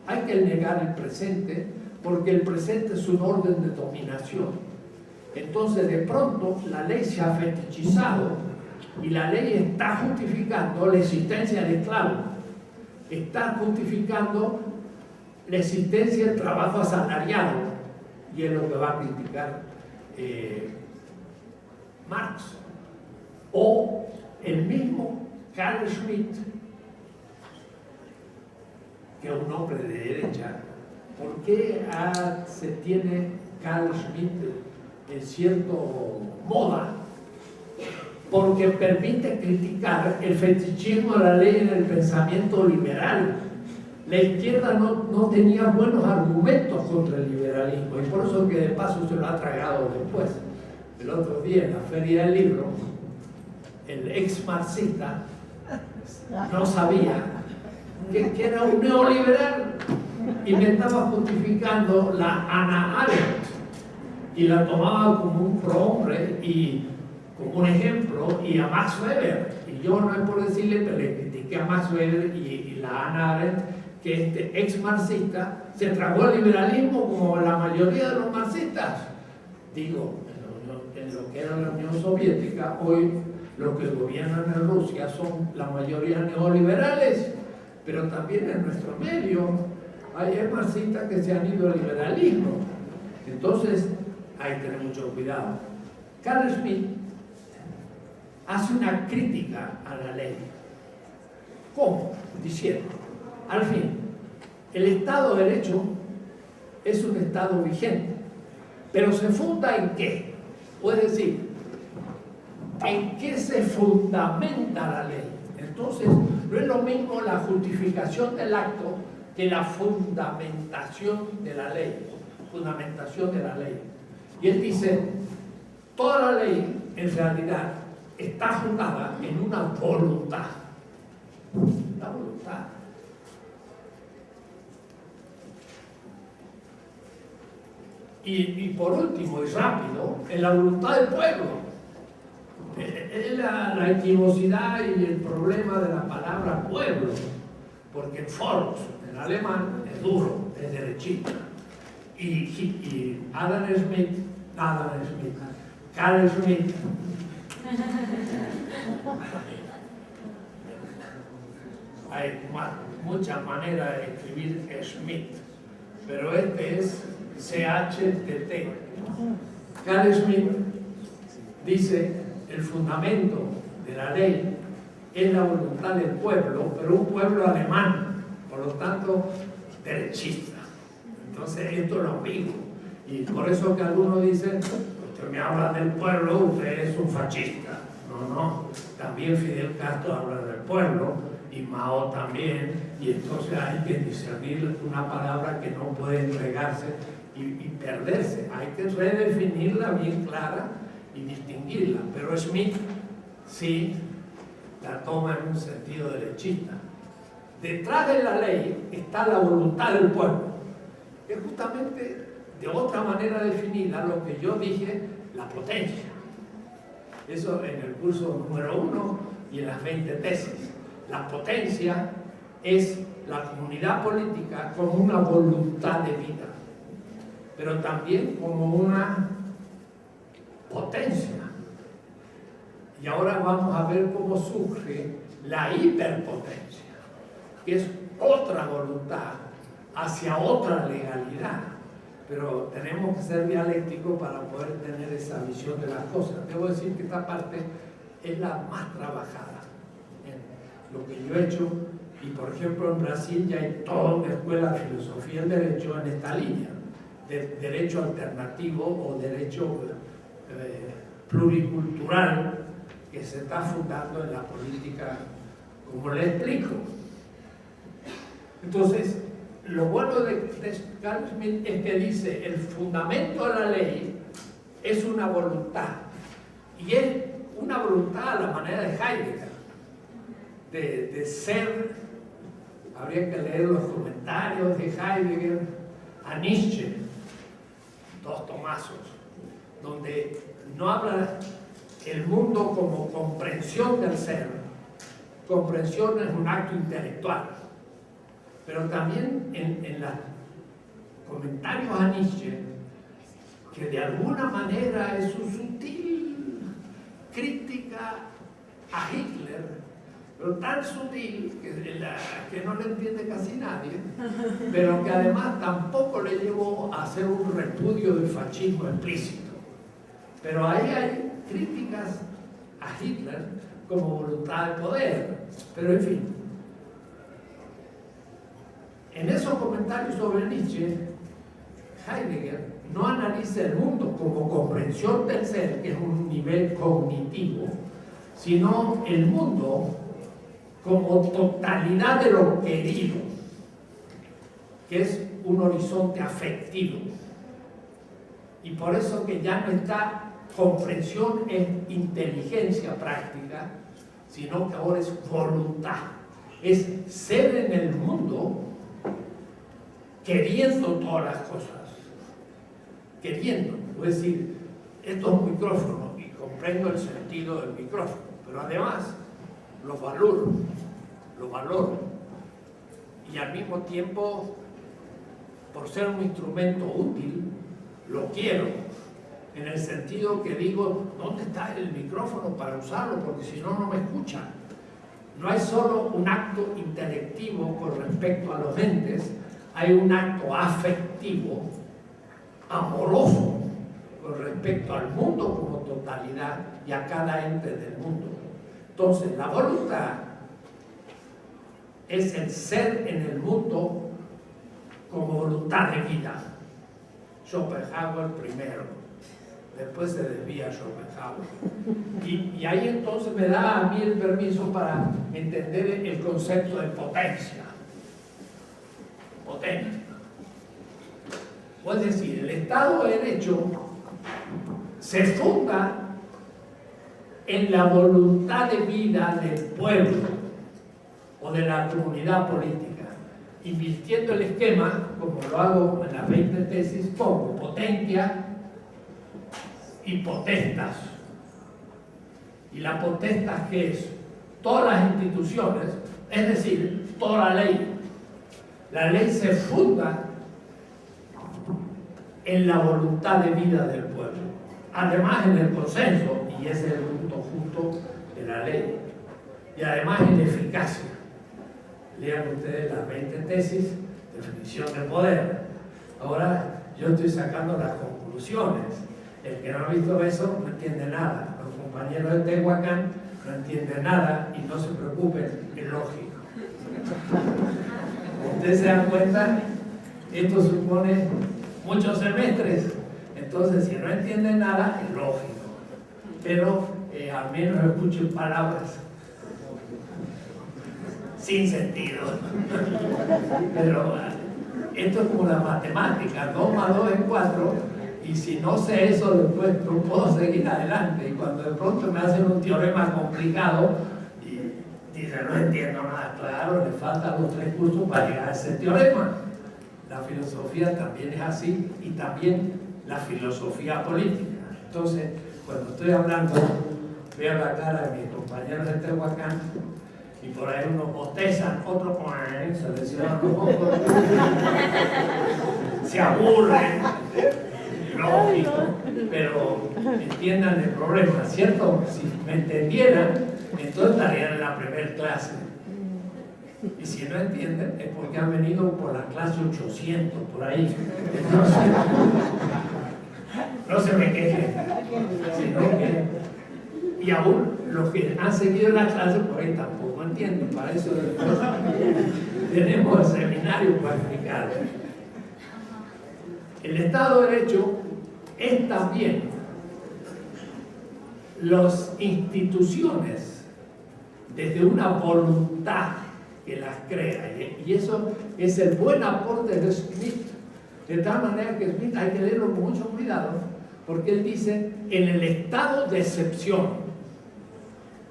hay que negar el presente, porque el presente es un orden de dominación. Entonces, de pronto, la ley se ha fetichizado y la ley está justificando la existencia del esclavo, está justificando la existencia del trabajo asalariado, y es lo que va a criticar Marx. O el mismo Carl Schmitt, que es un hombre de derecha. ¿Por qué se tiene Carl Schmitt en cierto moda? Porque permite criticar el fetichismo de la ley en el pensamiento liberal. La izquierda no tenía buenos argumentos contra el liberalismo, y por eso que de paso se lo ha tragado después. El otro día en la Feria del Libro, el ex marxista no sabía que era un neoliberal y me estaba justificando la Hannah Arendt y la tomaba como un prohombre y como un ejemplo, y a Max Weber. Y yo no es por decirle, pero le critiqué a Max Weber y la Hannah Arendt, que este ex marxista se tragó el liberalismo como la mayoría de los marxistas. Digo, en lo que era la Unión Soviética, hoy los que gobiernan en Rusia son la mayoría neoliberales, pero también en nuestro medio hay marxistas que se han ido al liberalismo. Entonces hay que tener mucho cuidado. Carl Schmitt hace una crítica a la ley. ¿Cómo? Diciendo, al fin, el Estado de Derecho es un Estado vigente, pero ¿se funda en qué? Puede decir, ¿en qué se fundamenta la ley? Entonces, no es lo mismo la justificación del acto que la fundamentación de la ley. Fundamentación de la ley. Y él dice, toda la ley, en realidad, está fundada en una voluntad. La voluntad. Y por último, y rápido, en la voluntad del pueblo. Es la equimosidad y el problema de la palabra pueblo, porque Volks en alemán es duro, es derechito. Y Carl Schmitt, hay muchas maneras de escribir Schmitt, pero este es CHTT. Carl Schmitt dice, el fundamento de la ley es la voluntad del pueblo, pero un pueblo alemán, por lo tanto, derechista. Entonces, esto es lo mismo. Y por eso que algunos dicen, usted me habla del pueblo, usted es un fascista. No, también Fidel Castro habla del pueblo, y Mao también, y entonces hay que discernir una palabra que no puede entregarse y perderse. Hay que redefinirla bien clara y distinguirla, pero Schmitt sí la toma en un sentido derechista. Detrás de la ley está la voluntad del pueblo, que es justamente de otra manera definida lo que yo dije, la potencia. Eso en el curso número 1 y en las 20 tesis. La potencia es la comunidad política como una voluntad de vida, pero también como una potencia. Y ahora vamos a ver cómo surge la hiperpotencia, que es otra voluntad hacia otra legalidad. Pero tenemos que ser dialécticos para poder tener esa visión de las cosas. Debo decir que esta parte es la más trabajada en lo que yo he hecho, y por ejemplo en Brasil ya hay toda una escuela de filosofía del derecho en esta línea, de derecho alternativo o derecho pluricultural, que se está fundando en la política, como le explico. Entonces, lo bueno de Carl Schmitt es que dice, el fundamento de la ley es una voluntad. Y es una voluntad a la manera de Heidegger, de ser. Habría que leer los comentarios de Heidegger a Nietzsche, 2 tomazos, donde no habla el mundo como comprensión del ser. Comprensión es un acto intelectual, pero también en los comentarios a Nietzsche, que de alguna manera es una sutil crítica a Hitler, pero tan sutil que no le entiende casi nadie, pero que además tampoco le llevó a hacer un repudio del fascismo explícito. Pero ahí hay críticas a Hitler como voluntad de poder. Pero en fin, en esos comentarios sobre Nietzsche, Heidegger no analiza el mundo como comprensión del ser, que es un nivel cognitivo, sino el mundo como totalidad de lo querido, que es un horizonte afectivo. Y por eso que ya no está comprensión en inteligencia práctica, sino que ahora es voluntad. Es ser en el mundo queriendo todas las cosas. Queriendo. Es decir, esto es un micrófono y comprendo el sentido del micrófono, pero además lo valoro. Y al mismo tiempo, por ser un instrumento útil, lo quiero. En el sentido que digo, ¿dónde está el micrófono para usarlo? Porque si no, no me escuchan. No hay solo un acto intelectivo con respecto a los entes, hay un acto afectivo, amoroso, con respecto al mundo como totalidad y a cada ente del mundo. Entonces, la voluntad es el ser en el mundo como voluntad de vida. Schopenhauer primero, después se desvía Schopenhauer. Y ahí entonces me da a mí el permiso para entender el concepto de potencia. Potencia. Es decir, el Estado de Derecho se funda en la voluntad de vida del pueblo o de la comunidad política, invirtiendo el esquema, como lo hago en las 20 tesis, pongo potentia y potestas. Y la potestas, ¿qué es? Todas las instituciones, es decir, toda la ley. La ley se funda en la voluntad de vida del pueblo. Además en el consenso, y ese es el punto justo de la ley. Y además en la eficacia. Lean ustedes las 20 tesis, definición de poder. Ahora yo estoy sacando las conclusiones. El que no ha visto eso no entiende nada. Los compañeros de Tehuacán no entienden nada y no se preocupen, es lógico. Ustedes se dan cuenta, esto supone muchos semestres. Entonces, si no entienden nada, es lógico. Pero al menos escuchen palabras sin sentido. Pero esto es como la matemática, 2 más 2 es 4, y si no sé eso después no puedo seguir adelante. Y cuando de pronto me hacen un teorema complicado y dicen no entiendo nada, claro, le faltan los 3 cursos para llegar a ese teorema. La filosofía también es así, y también la filosofía política. Entonces, cuando estoy hablando, veo la cara de mis compañeros de Tehuacán, y por ahí unos bostezan, otros se les cierran los ojos, se aburren, lógico, pero entiendan el problema, ¿cierto? Si me entendieran, entonces estarían en la primera clase. Y si no entienden, es porque han venido por la clase 800, por ahí. Entonces, no se me quejen, sino que, y aún los que han seguido la clase por ahí tampoco entienden. Para eso tenemos el seminario para explicar. El Estado de Derecho es también las instituciones desde una voluntad que las crea, y eso es el buen aporte de Smith, de tal manera que Smith hay que leerlo con mucho cuidado, porque él dice, en el estado de excepción,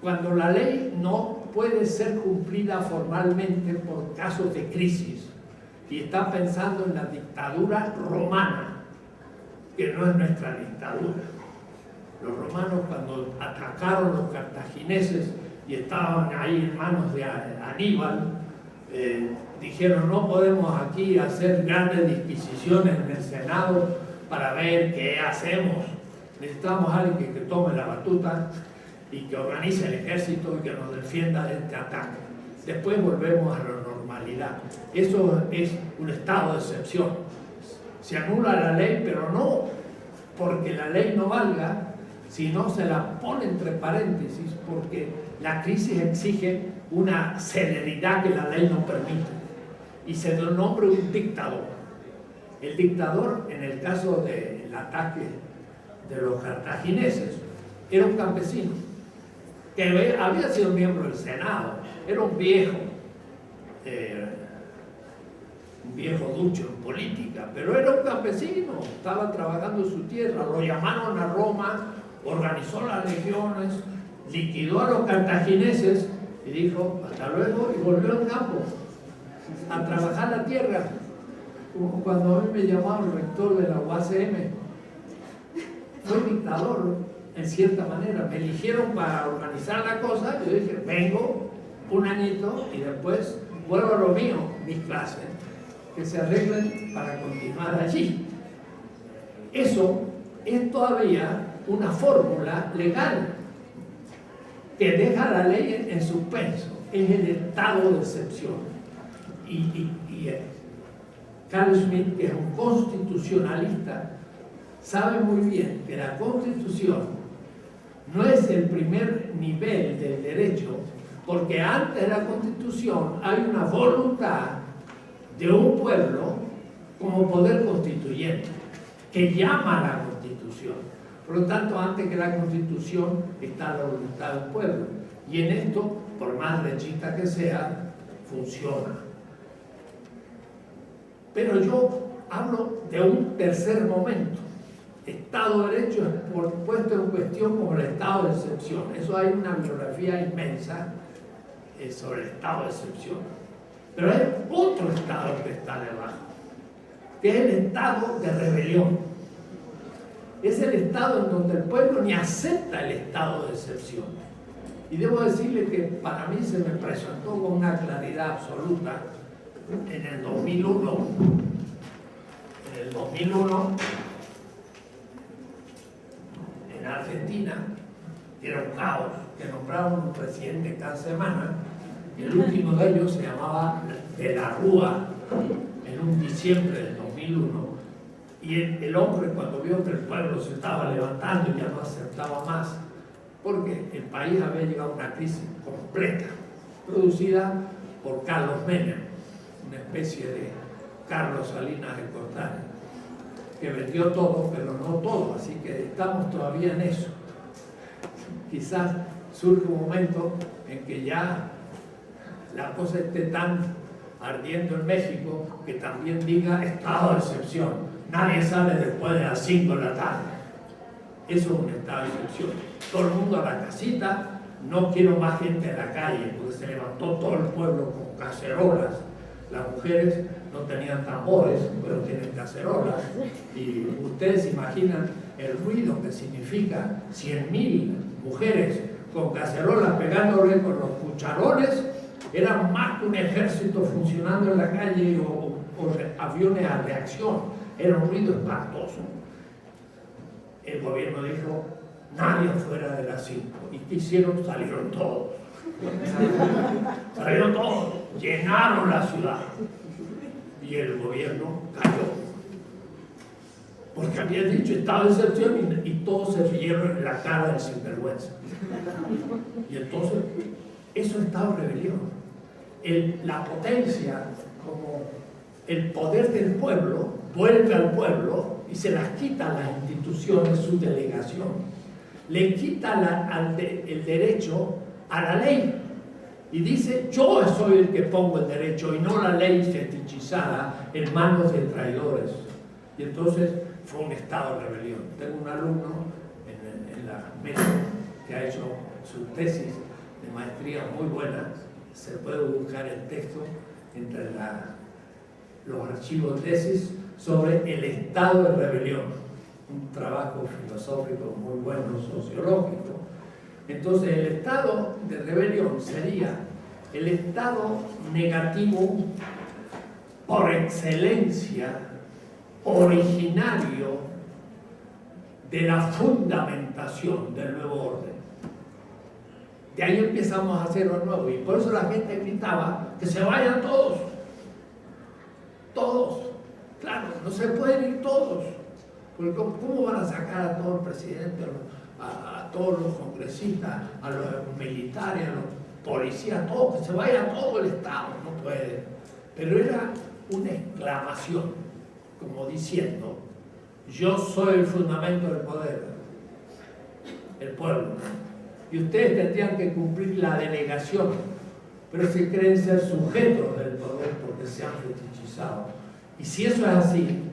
cuando la ley no puede ser cumplida formalmente por casos de crisis, y está pensando en la dictadura romana, que no es nuestra dictadura. Los romanos, cuando atacaron los cartagineses y estaban ahí en manos de Aníbal, dijeron, no podemos aquí hacer grandes disquisiciones en el Senado para ver qué hacemos. Necesitamos a alguien que tome la batuta y que organice el ejército y que nos defienda de este ataque. Después volvemos a la normalidad. Eso es un estado de excepción. Se anula la ley, pero no porque la ley no valga, sino se la pone entre paréntesis porque la crisis exige una celeridad que la ley no permite. Y se le nombra un dictador. El dictador, en el caso del ataque de los cartagineses, era un campesino que había sido miembro del Senado, era un viejo ducho en política, pero era un campesino, estaba trabajando en su tierra, lo llamaron a Roma, organizó las legiones, liquidó a los cartagineses y dijo, hasta luego, y volvió al campo a trabajar la tierra. Como cuando a mí me llamaba el rector de la UACM, fue dictador en cierta manera, me eligieron para organizar la cosa, yo dije, vengo un añito y después vuelvo a lo mío, mis clases, que se arreglen para continuar allí. Eso es todavía una fórmula legal que deja la ley en suspenso, es el estado de excepción. Y Carl Schmitt, que es un constitucionalista, sabe muy bien que la Constitución no es el primer nivel del derecho, porque antes de la Constitución hay una voluntad de un pueblo como poder constituyente, que llama a la Constitución. Por lo tanto, antes que la Constitución está la voluntad del pueblo. Y en esto, por más derechista que sea, funciona. Pero yo hablo de un tercer momento. Estado de Derecho es puesto en cuestión como el estado de excepción. Eso hay una bibliografía inmensa sobre el estado de excepción. Pero hay otro estado que está debajo, que es el estado de rebelión. Es el estado en donde el pueblo ni acepta el estado de excepción. Y debo decirle que para mí se me presentó con una claridad absoluta en el 2001. En el 2001, en Argentina, era un caos, que nombraron un presidente cada semana. El último de ellos se llamaba De la Rúa, en un diciembre del 2001. Y el hombre, cuando vio que el pueblo se estaba levantando y ya no aceptaba más, porque el país había llegado a una crisis completa, producida por Carlos Menem, una especie de Carlos Salinas de Gortari, que vendió todo, pero no todo, así que estamos todavía en eso. Quizás surge un momento en que ya la cosa esté tan ardiendo en México que también diga estado de excepción. Nadie sale después de las 5 de la tarde. Eso es un estado de excepción. Todo el mundo a la casita, no quiero más gente en la calle, porque se levantó todo el pueblo con cacerolas. Las mujeres no tenían tambores, pero tienen cacerolas. Y ustedes imaginan el ruido que significa 100.000 mujeres con cacerolas pegándole con los cucharones. Era más que un ejército funcionando en la calle o aviones a reacción. Era un ruido espantoso. El gobierno dijo, nadie fuera de las 5. ¿Y qué hicieron? Salieron todos. Salieron todos. Llenaron la ciudad. Y el gobierno cayó. Porque habían dicho estado de excepción y todos se rieron en la cara del sinvergüenza. Y entonces, eso es estado de rebelión. La potencia, como el poder del pueblo, vuelve al pueblo y se las quita a las instituciones su delegación. Le quita el derecho a la ley. Y dice, yo soy el que pongo el derecho y no la ley fetichizada en manos de traidores. Y entonces fue un estado de rebelión. Tengo un alumno en la México que ha hecho su tesis de maestría muy buena. Se puede buscar el texto entre los archivos de tesis sobre el estado de rebelión, un trabajo filosófico muy bueno, sociológico. Entonces el estado de rebelión sería el estado negativo por excelencia, originario de la fundamentación del nuevo orden. De ahí empezamos a hacer lo nuevo, y por eso la gente gritaba que se vayan todos. Todos. Claro, no se pueden ir todos. Porque ¿cómo van a sacar a todo el presidente, a todos los congresistas, a los militares, a los policías, todos? Que se vaya todo el Estado. No puede. Pero era una exclamación, como diciendo: yo soy el fundamento del poder, el pueblo. Y ustedes tendrían que cumplir la delegación, pero se creen ser sujetos del poder porque se han fetichizado. Y si eso es así,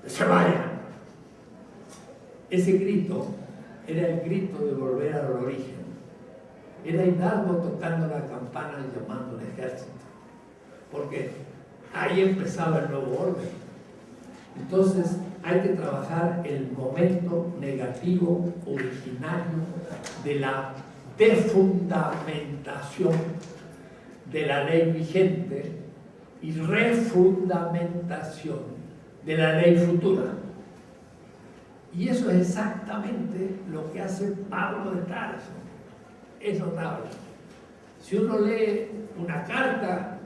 se vayan. Ese grito era el grito de volver al origen. Era Hidalgo tocando la campana y llamando al ejército, porque ahí empezaba el nuevo orden. Entonces hay que trabajar el momento negativo originario de la defundamentación de la ley vigente y refundamentación de la ley futura. Y eso es exactamente lo que hace Pablo de Tarso. Es notable. Si uno lee una carta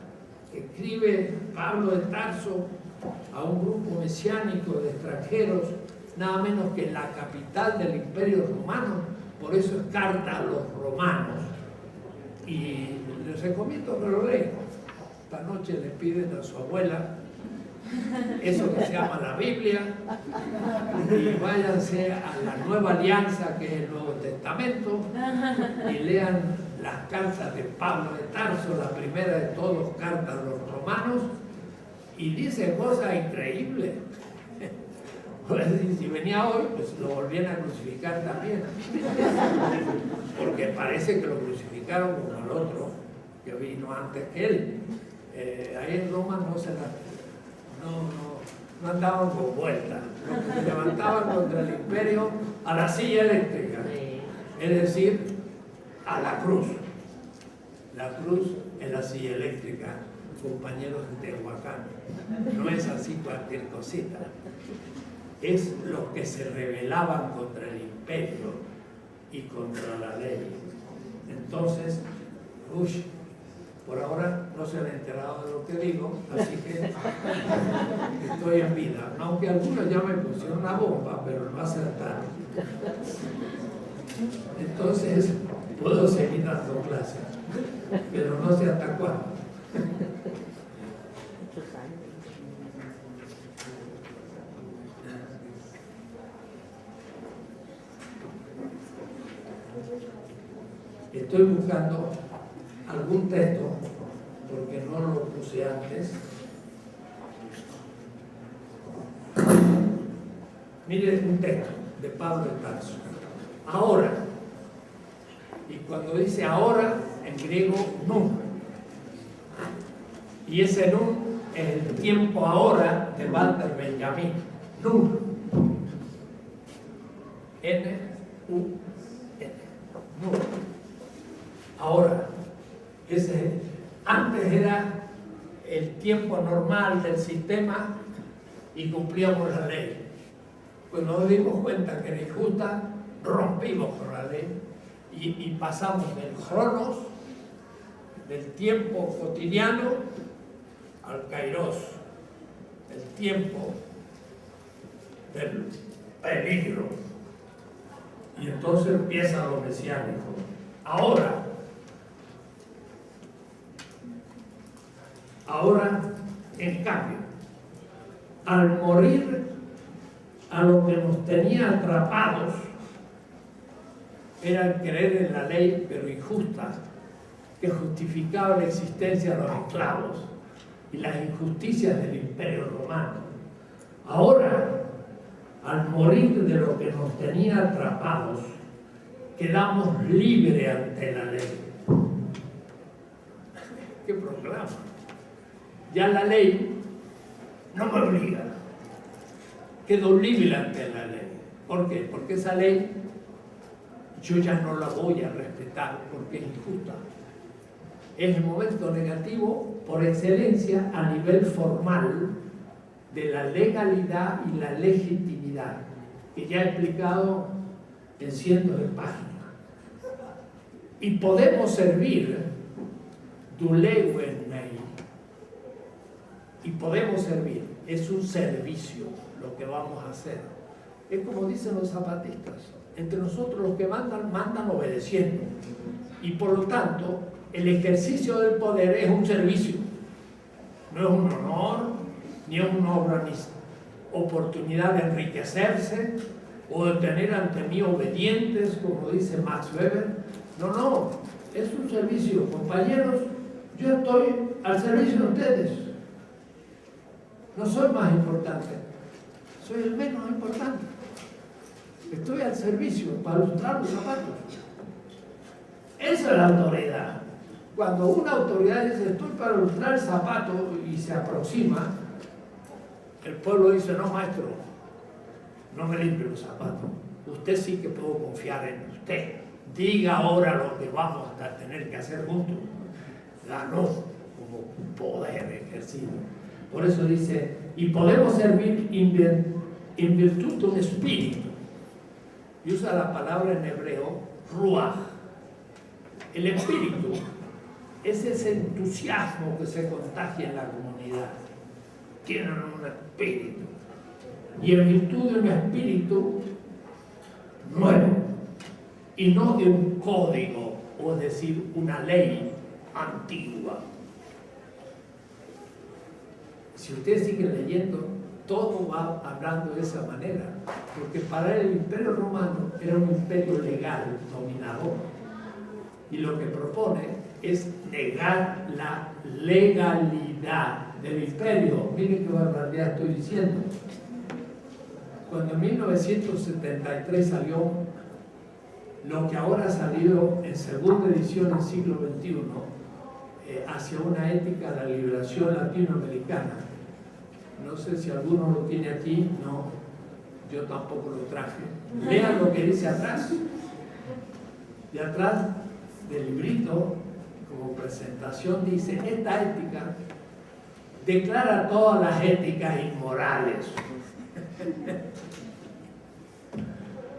que escribe Pablo de Tarso a un grupo mesiánico de extranjeros, nada menos que en la capital del Imperio Romano, por eso es carta a los romanos, y les recomiendo que lo lean. Esta noche le piden a su abuela eso que se llama la Biblia, y váyanse a la Nueva Alianza, que es el Nuevo Testamento, y lean las cartas de Pablo de Tarso, la primera de todas, cartas a los romanos, y dice cosas increíbles. Si venía hoy, pues lo volvían a crucificar también, porque parece que lo crucificaron como al otro que vino antes que él. Ahí en Roma no andaban con vuelta, se levantaban contra el imperio a la silla eléctrica, es decir, a la cruz. La cruz es la silla eléctrica, compañeros de Tehuacán. No es así cualquier cosita. Es los que se rebelaban contra el imperio y contra la ley. Entonces, por ahora no se han enterado de lo que digo, así que estoy en vida. Aunque algunos ya me pusieron una bomba, pero no acertaron. Entonces, puedo seguir dando clases, pero no sé hasta cuándo. Estoy buscando algún texto, porque no lo puse antes. Mire un texto de Pablo de Tarso. Ahora, y cuando dice ahora, en griego, nun. Y ese nun es el tiempo ahora de Walter Benjamin. Nun. N-U-N. Nun. Ahora. Antes era el tiempo normal del sistema y cumplíamos la ley. Cuando nos dimos cuenta que era injusta, rompimos con la ley y pasamos del cronos, del tiempo cotidiano, al kairos, el tiempo del peligro. Y entonces empieza lo mesiánico. Ahora, en cambio, al morir a lo que nos tenía atrapados, era el creer en la ley, pero injusta, que justificaba la existencia de los esclavos y las injusticias del Imperio Romano. Ahora al morir de lo que nos tenía atrapados, quedamos libres ante la ley. ¿Qué proclama? Ya la ley no me obliga. Quedo libre ante la ley. ¿Por qué? Porque esa ley yo ya no la voy a respetar porque es injusta. Es el momento negativo por excelencia a nivel formal de la legalidad y la legitimidad, que ya he explicado en cientos de páginas. Y podemos servir y podemos servir, es un servicio lo que vamos a hacer. Es como dicen los zapatistas, entre nosotros los que mandan, mandan obedeciendo. Y por lo tanto, el ejercicio del poder es un servicio, no es un honor, ni es una oportunidad de enriquecerse o de tener ante mí obedientes, como dice Max Weber. No, es un servicio. Compañeros, yo estoy al servicio de ustedes. No soy más importante, soy el menos importante. Estoy al servicio para lustrar los zapatos. Esa es la autoridad. Cuando una autoridad dice estoy para lustrar el zapato y se aproxima, el pueblo dice no, maestro, no me limpie los zapatos. Usted sí que puedo confiar en usted. Diga ahora lo que vamos a tener que hacer juntos. Ganó como poder ejercido. Por eso dice, y podemos servir en virtud de un espíritu. Y usa la palabra en hebreo, ruach. El espíritu es ese entusiasmo que se contagia en la comunidad. Tienen un espíritu. Y en virtud de un espíritu nuevo. Y no de un código, o es decir, una ley antigua. Si ustedes siguen leyendo, todo va hablando de esa manera, porque para el Imperio Romano era un imperio legal, dominador, y lo que propone es negar la legalidad del imperio. Miren qué barbaridad estoy diciendo. Cuando en 1973 salió lo que ahora ha salido en segunda edición del siglo XXI, hacia una ética de la liberación latinoamericana. No sé si alguno lo tiene aquí, no, yo tampoco lo traje. Vean lo que dice atrás. De atrás del librito, como presentación, dice, esta ética declara todas las éticas inmorales.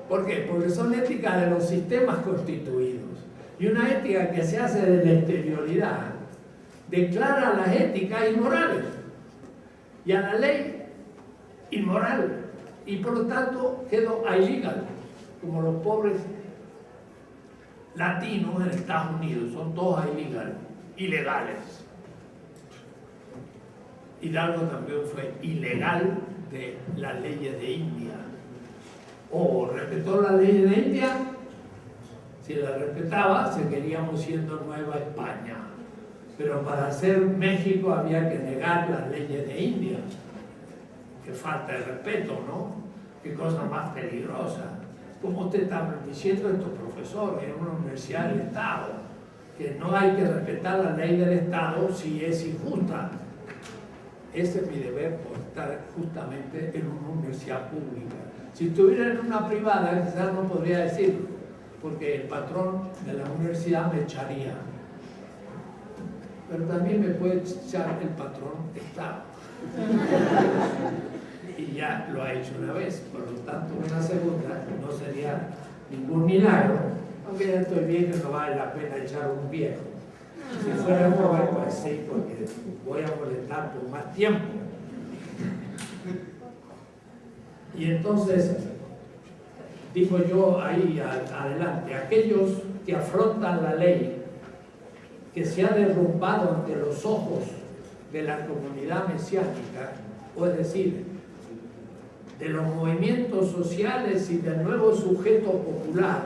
¿Por qué? Porque son éticas de los sistemas constituidos. Y una ética que se hace de la exterioridad declara las éticas inmorales y a la ley inmoral. Y por lo tanto quedó illegal, como los pobres latinos en Estados Unidos, son todos ilegales. Hidalgo también fue ilegal de las leyes de India. ¿O respetó las leyes de India? Si las respetaba, seguiríamos siendo Nueva España. Pero para ser México había que negar las leyes de India. Qué falta de respeto, ¿no? Qué cosa más peligrosa. ¿Cómo usted está diciendo estos profesores en una universidad del Estado? Que no hay que respetar la ley del Estado si es injusta. Ese es mi deber por estar justamente en una universidad pública. Si estuviera en una privada, quizás no podría decirlo, porque el patrón de la universidad me echaría. Pero también me puede echar el patrón Estado. Y ya lo ha hecho una vez, por lo tanto una segunda no sería ningún milagro, aunque ya estoy bien que no vale la pena echar un viejo. Si fuera joven, pues sí, porque voy a molestar por más tiempo. Y entonces, digo yo ahí adelante, aquellos que afrontan la ley que se ha derrumbado ante los ojos de la comunidad mesiánica, o es decir, de los movimientos sociales y del nuevo sujeto popular,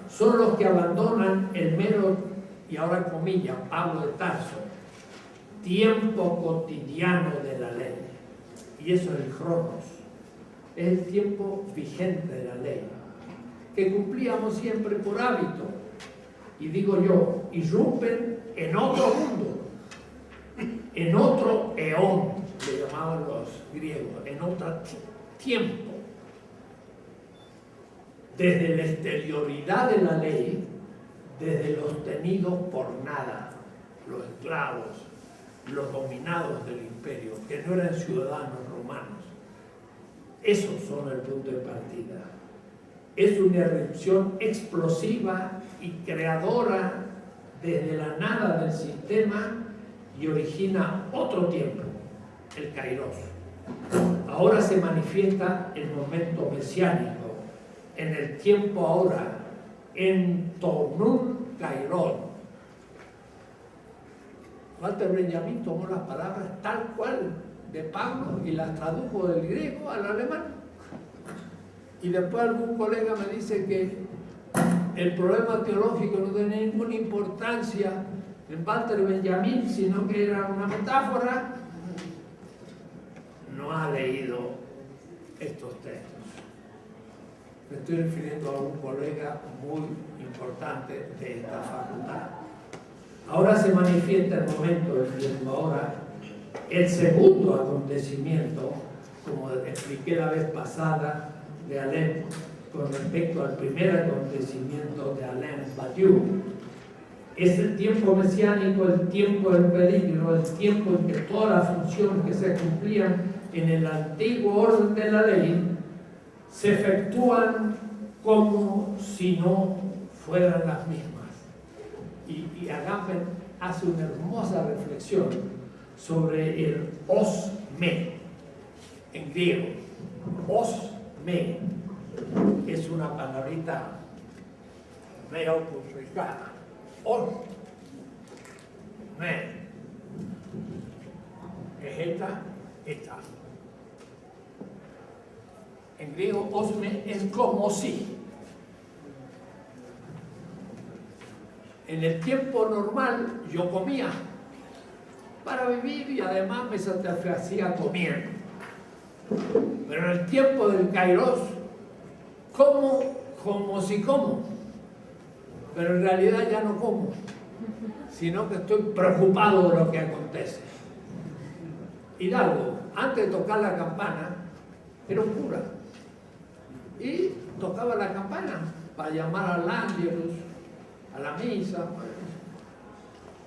son los que abandonan el mero, y ahora comillas, Pablo de Tarso, tiempo cotidiano de la ley. Y eso es el Cronos. es el tiempo vigente de la ley, que cumplíamos siempre por hábito. Y digo yo, irrumpen en otro mundo, en otro eón, le llamaban los griegos, en otro tiempo. Desde la exterioridad de la ley, desde los tenidos por nada, los esclavos, los dominados del imperio, que no eran ciudadanos romanos. Esos son el punto de partida. Es una erupción explosiva y creadora desde la nada del sistema y origina otro tiempo, el Kairos. Ahora se manifiesta el momento mesiánico, en el tiempo ahora, en Tonun Kairos. Walter Benjamin tomó las palabras tal cual de Pablo y las tradujo del griego al alemán. Y después algún colega me dice que el problema teológico no tenía ninguna importancia en Walter Benjamin, sino que era una metáfora. No ha leído estos textos. Me estoy refiriendo a un colega muy importante de esta facultad. Ahora se manifiesta el momento del tiempo, ahora el segundo acontecimiento, como expliqué la vez pasada, de Alain con respecto al primer acontecimiento de Alain Badiou. Es el tiempo mesiánico, el tiempo del peligro, el tiempo en que todas las funciones que se cumplían en el antiguo orden de la ley se efectúan como si no fueran las mismas. Y Agamben hace una hermosa reflexión sobre el osme en griego. Osme es una palabrita medio complicada. Osme es esta. En griego, osme es como si. En el tiempo normal yo comía para vivir y además me satisfacía comiendo. Pero en el tiempo del Kairos, como si como. Pero en realidad ya no como, sino que estoy preocupado de lo que acontece. Hidalgo, antes de tocar la campana, era un cura. Y tocaba la campana para llamar al ángelus, a la misa,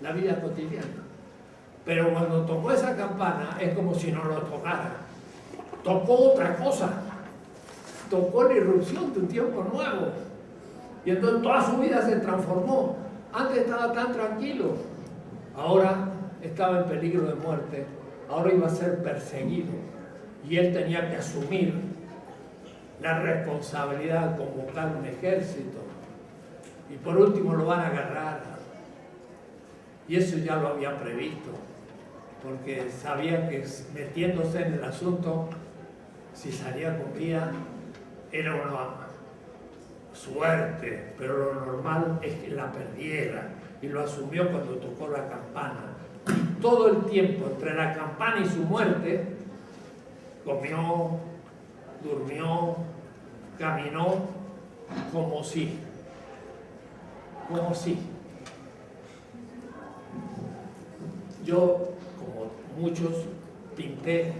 la vida cotidiana. Pero cuando tocó esa campana es como si no lo tocara. Tocó otra cosa. Tocó la irrupción de un tiempo nuevo. Y entonces toda su vida se transformó. Antes estaba tan tranquilo. Ahora estaba en peligro de muerte. Ahora iba a ser perseguido. Y él tenía que asumir la responsabilidad de convocar un ejército. Y por último lo van a agarrar. Y eso ya lo había previsto. Porque sabía que metiéndose en el asunto, si salía con vida, era una suerte, pero lo normal es que la perdiera. Y lo asumió cuando tocó la campana. Y todo el tiempo entre la campana y su muerte, comió, durmió, caminó, como si. Yo, como muchos, pinté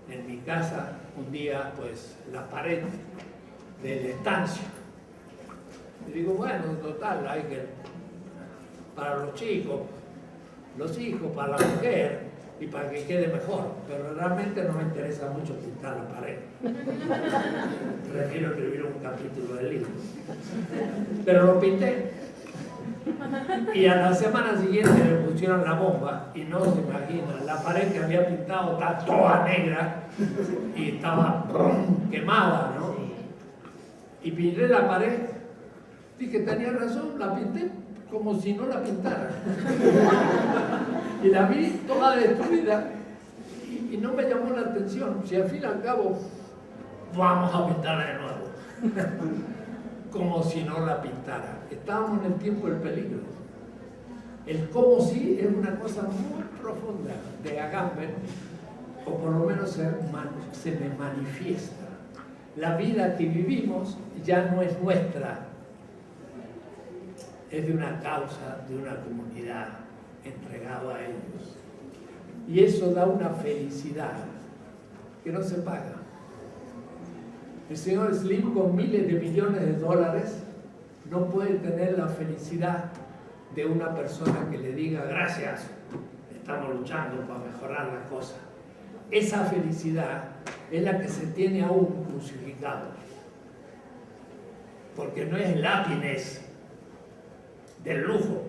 en mi casa un día pues la pared de la estancia. Y digo, bueno, total, hay que, para los chicos, los hijos, para la mujer y para que quede mejor. Pero realmente no me interesa mucho pintar la pared. Prefiero escribir un capítulo del libro. Pero lo pinté. Y a la semana siguiente me pusieron la bomba y no se imagina, la pared que había pintado está toda negra y estaba quemada, ¿no? Y pinté la pared, dije, tenía razón, la pinté como si no la pintara. Y la vi toda destruida y no me llamó la atención. Si al fin y al cabo vamos a pintarla de nuevo. Como si no la pintara. Estábamos en el tiempo del peligro. El como si es una cosa muy profunda de Agamben, o por lo menos se me manifiesta. La vida que vivimos ya no es nuestra, es de una causa, de una comunidad entregada a ellos. Y eso da una felicidad que no se paga. El señor Slim, con miles de millones de dólares, no puede tener la felicidad de una persona que le diga gracias, estamos luchando para mejorar las cosas. Esa felicidad es la que se tiene aún crucificado, porque no es el happiness del lujo,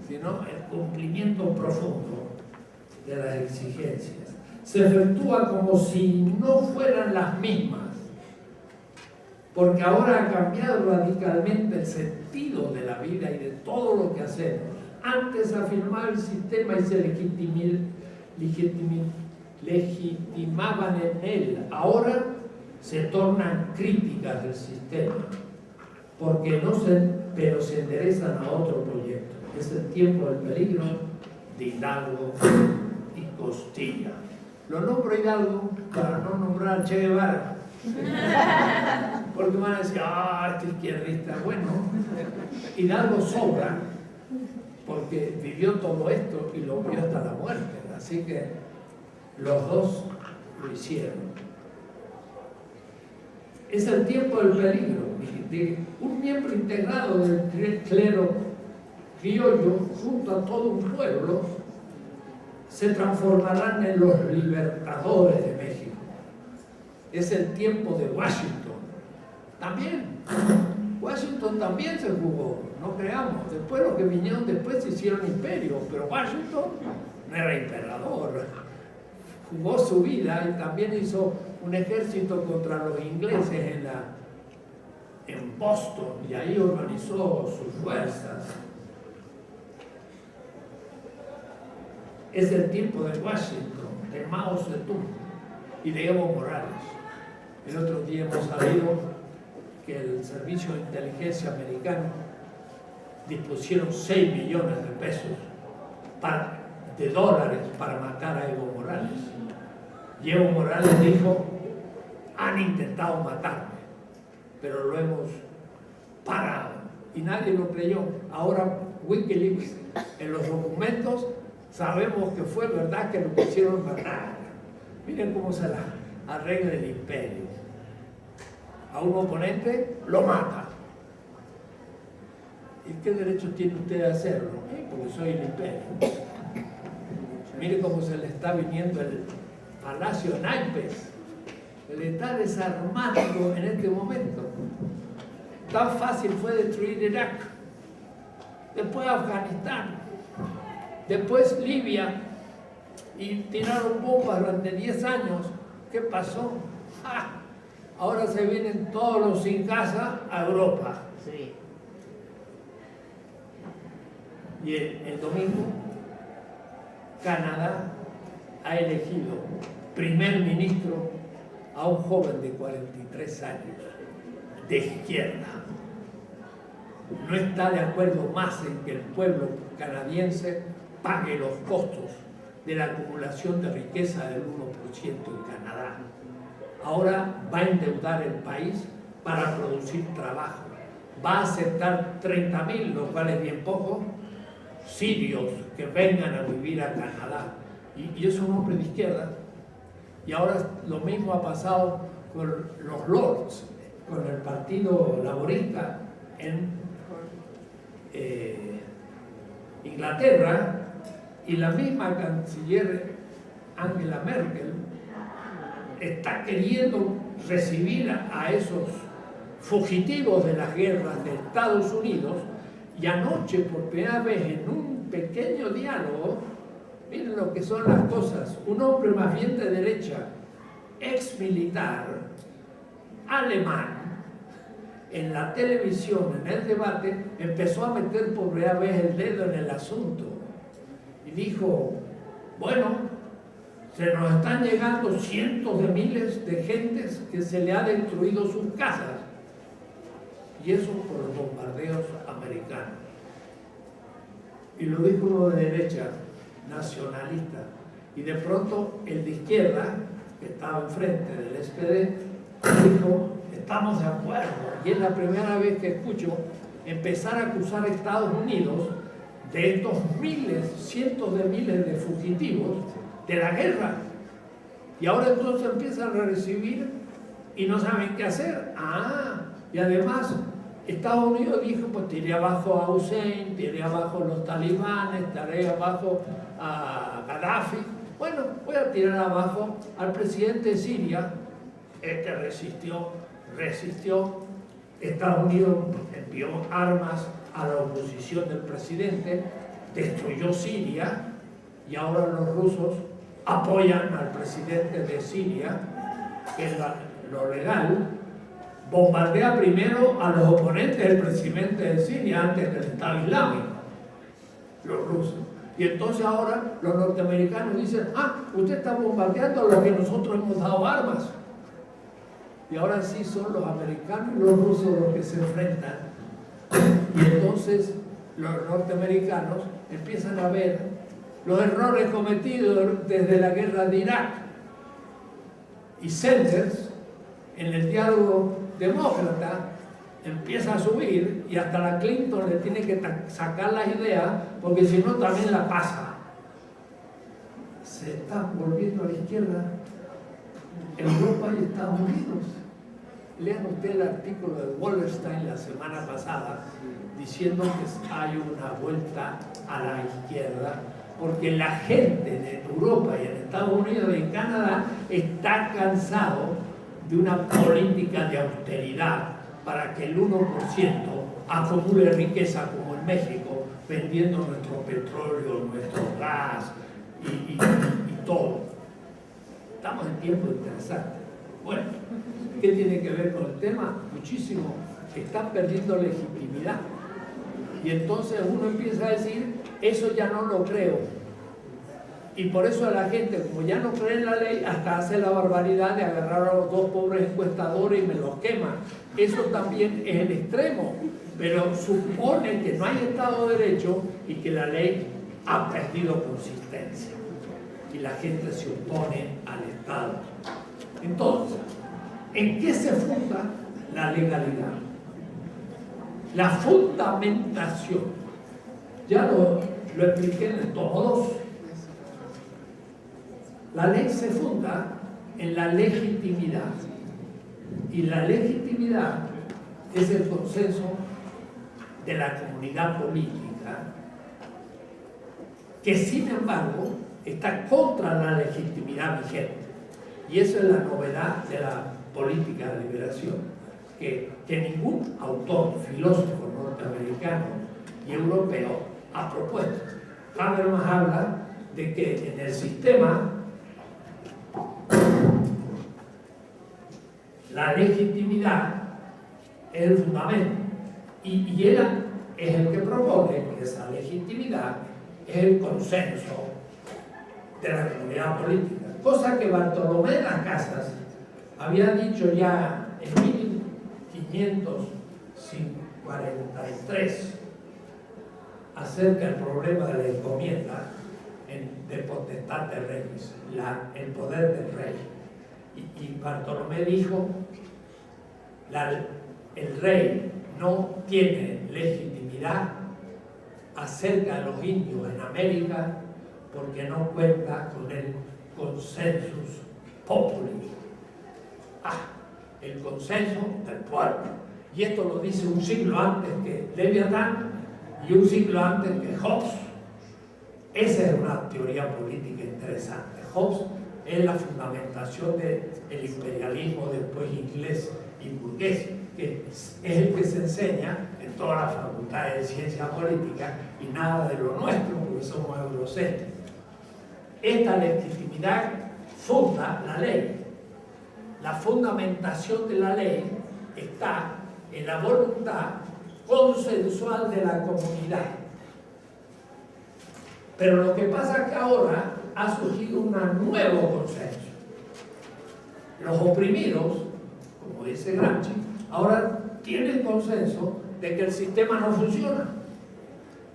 sino el cumplimiento profundo de las exigencias. Se efectúa como si no fueran las mismas, porque ahora ha cambiado radicalmente el sentido de la vida y de todo lo que hacemos. Antes afirmaba el sistema y se legitimaban en él. Ahora se tornan críticas del sistema, pero se enderezan a otro proyecto. Es el tiempo del peligro de Hidalgo y Costilla. Lo nombro Hidalgo para no nombrar a Che Guevara, porque van a decir, este izquierdista. Bueno, Hidalgo sobra, porque vivió todo esto y lo vio hasta la muerte, así que los dos lo hicieron. Es el tiempo del peligro, de un miembro integrado del clero criollo junto a todo un pueblo se transformarán en los libertadores de México. Es el tiempo de Washington. También, Washington también se jugó, no creamos. Después los que vinieron después se hicieron imperios, pero Washington no era emperador. Jugó su vida y también hizo un ejército contra los ingleses en Boston, y ahí organizó sus fuerzas. Es el tiempo de Washington, de Mao Zedong y de Evo Morales. El otro día hemos sabido que el Servicio de Inteligencia americano dispusieron 6 millones de pesos de dólares para matar a Evo Morales. Y Evo Morales dijo, han intentado matarme, pero lo hemos parado. Y nadie lo creyó. Ahora Wikileaks, en los documentos, sabemos que fue verdad que lo quisieron matar. Miren cómo se la arregla el imperio. A un oponente lo mata. ¿Y qué derecho tiene usted a hacerlo? Porque soy el imperio. Miren cómo se le está viniendo el Palacio Naipes. Le está desarmando en este momento. Tan fácil fue destruir Irak. Después Afganistán. Después Libia. Y tiraron bombas durante 10 años. ¿Qué pasó? ¡Ah! Ahora se vienen todos los sin casa a Europa. Sí. Y el domingo, Canadá ha elegido primer ministro a un joven de 43 años, de izquierda. No está de acuerdo más en que el pueblo canadiense pague los costos de la acumulación de riqueza del 1% en Canadá. Ahora va a endeudar el país para producir trabajo. Va a aceptar 30.000, lo cual es bien poco, sirios que vengan a vivir a Canadá. Y es un hombre de izquierda. Y ahora lo mismo ha pasado con los Lords, con el Partido Laborista en Inglaterra, y la misma canciller Angela Merkel está queriendo recibir a esos fugitivos de las guerras de Estados Unidos. Y anoche, por primera vez en un pequeño diálogo, miren lo que son las cosas, un hombre más bien de derecha, ex militar, alemán, en la televisión, en el debate, empezó a meter por primera vez el dedo en el asunto y dijo, bueno, se nos están llegando cientos de miles de gentes que se le ha destruido sus casas, y eso por los bombardeos americanos. Y lo dijo uno de derecha, nacionalista, y de pronto el de izquierda, que estaba enfrente del SPD, dijo, estamos de acuerdo. Y es la primera vez que escucho empezar a acusar a Estados Unidos de estos miles, cientos de miles de fugitivos de la guerra. Y ahora entonces empiezan a recibir y no saben qué hacer. Y además Estados Unidos dijo, pues tiré abajo a Hussein, tiré abajo a los talibanes, tiré abajo a Gaddafi. Bueno, voy a tirar abajo al presidente de Siria. Este resistió. Estados Unidos envió armas a la oposición del presidente, destruyó Siria, y ahora los rusos apoyan al presidente de Siria, que es lo legal. Bombardea primero a los oponentes del presidente de Siria antes del Estado Islámico, los rusos. Y entonces ahora los norteamericanos dicen, usted está bombardeando a los que nosotros hemos dado armas. Y ahora sí son los americanos y los rusos los que se enfrentan. Y entonces los norteamericanos empiezan a ver los errores cometidos desde la guerra de Irak. Y Sanders, en el diálogo demócrata, empieza a subir, y hasta la Clinton le tiene que sacar las ideas, porque si no también la pasa. Se está volviendo a la izquierda Europa y Estados Unidos. Lean usted el artículo de Wallerstein la semana pasada diciendo que hay una vuelta a la izquierda, porque la gente de Europa y en Estados Unidos y en Canadá está cansado de una política de austeridad para que el 1% acumule riqueza como en México, vendiendo nuestro petróleo, nuestro gas y todo. Estamos en tiempos interesantes. Bueno, ¿qué tiene que ver con el tema? Muchísimo. Están perdiendo legitimidad. Y entonces uno empieza a decir, eso ya no lo creo. Y por eso a la gente, como ya no cree en la ley, hasta hace la barbaridad de agarrar a los dos pobres encuestadores y me los quema. Eso también es el extremo. Pero supone que no hay Estado de Derecho y que la ley ha perdido consistencia. Y la gente se opone al Estado. Entonces, ¿en qué se funda la legalidad? La fundamentación. Ya lo expliqué en el tomo 2. La ley se funda en la legitimidad. Y la legitimidad es el consenso de la comunidad política, que sin embargo está contra la legitimidad vigente. Y eso es la novedad de la política de liberación, que ningún autor, filósofo norteamericano y europeo ha propuesto. Habermas habla de que en el sistema la legitimidad es el fundamento, y él es el que propone que esa legitimidad es el consenso de la comunidad política. Cosa que Bartolomé de las Casas había dicho ya en 1543 acerca del problema de la encomienda de potestad de reyes, el poder del rey. Y Bartolomé dijo, el rey no tiene legitimidad acerca de los indios en América porque no cuenta con el consensus populi. El consenso del pueblo. Y esto lo dice un siglo antes que Leviatán y un siglo antes que Hobbes. Esa es una teoría política interesante. Hobbes es la fundamentación del imperialismo después inglés y burgués, que es el que se enseña en todas las facultades de ciencia política y nada de lo nuestro, porque somos eurocéntricos. Esta legitimidad funda la ley. La fundamentación de la ley está en la voluntad consensual de la comunidad. Pero lo que pasa es que ahora ha surgido un nuevo consenso. Los oprimidos, como dice Gramsci, ahora tienen consenso de que el sistema no funciona,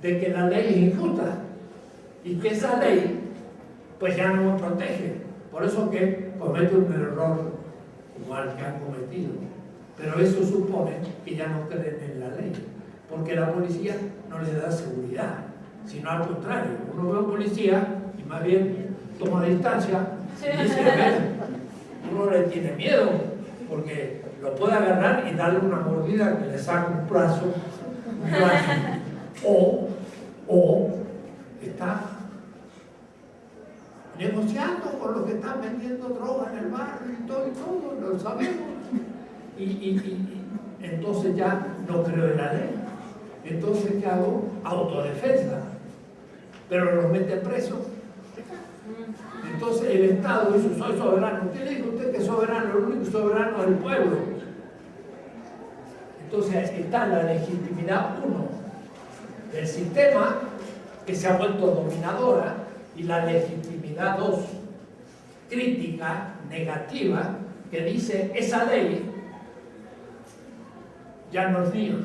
de que la ley es injusta y que esa ley pues ya no nos protege. Por eso que comete un error como al que han cometido. Pero eso supone que ya no creen en la ley, porque la policía no les da seguridad, sino al contrario. Uno ve a un policía y más bien toma distancia y dice, uno le tiene miedo, porque lo puede agarrar y darle una mordida que le saca un brazo, o está negociando con los que están vendiendo droga en el barrio y todo, lo sabemos. Y entonces ya no creo en la ley. Entonces, ¿qué hago? Autodefensa. Pero los mete presos. Entonces el Estado dice, soy soberano. ¿Qué le dijo usted que es soberano? El único soberano es el pueblo. Entonces está la legitimidad 1 del sistema, que se ha vuelto dominadora, y la legitimidad 2, crítica, negativa, que dice, esa ley ya no es mía.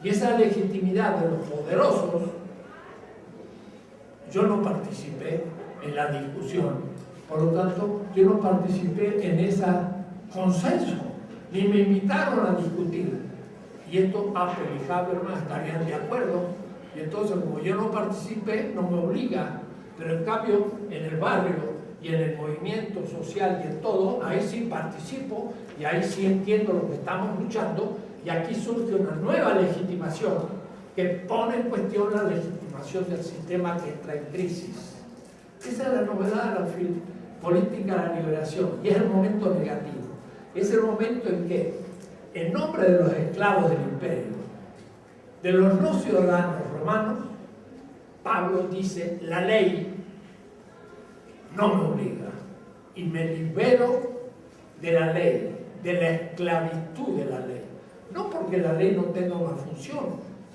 Y esa legitimidad de los poderosos, yo no participé en la discusión, por lo tanto, yo no participé en ese consenso, ni me invitaron a discutir. Y esto Apple y Habermas estarían de acuerdo, y entonces como yo no participé, no me obliga, pero en cambio en el barrio y en el movimiento social y en todo, ahí sí participo y ahí sí entiendo lo que estamos luchando, y aquí surge una nueva legitimación que pone en cuestión la legitimación del sistema que entra en crisis. Esa es la novedad de la política de la liberación, y es el momento negativo. Es el momento en que, en nombre de los esclavos del imperio, de los no ciudadanos romanos, Pablo dice, la ley no me obliga y me libero de la ley, de la esclavitud de la ley. No porque la ley no tenga una función,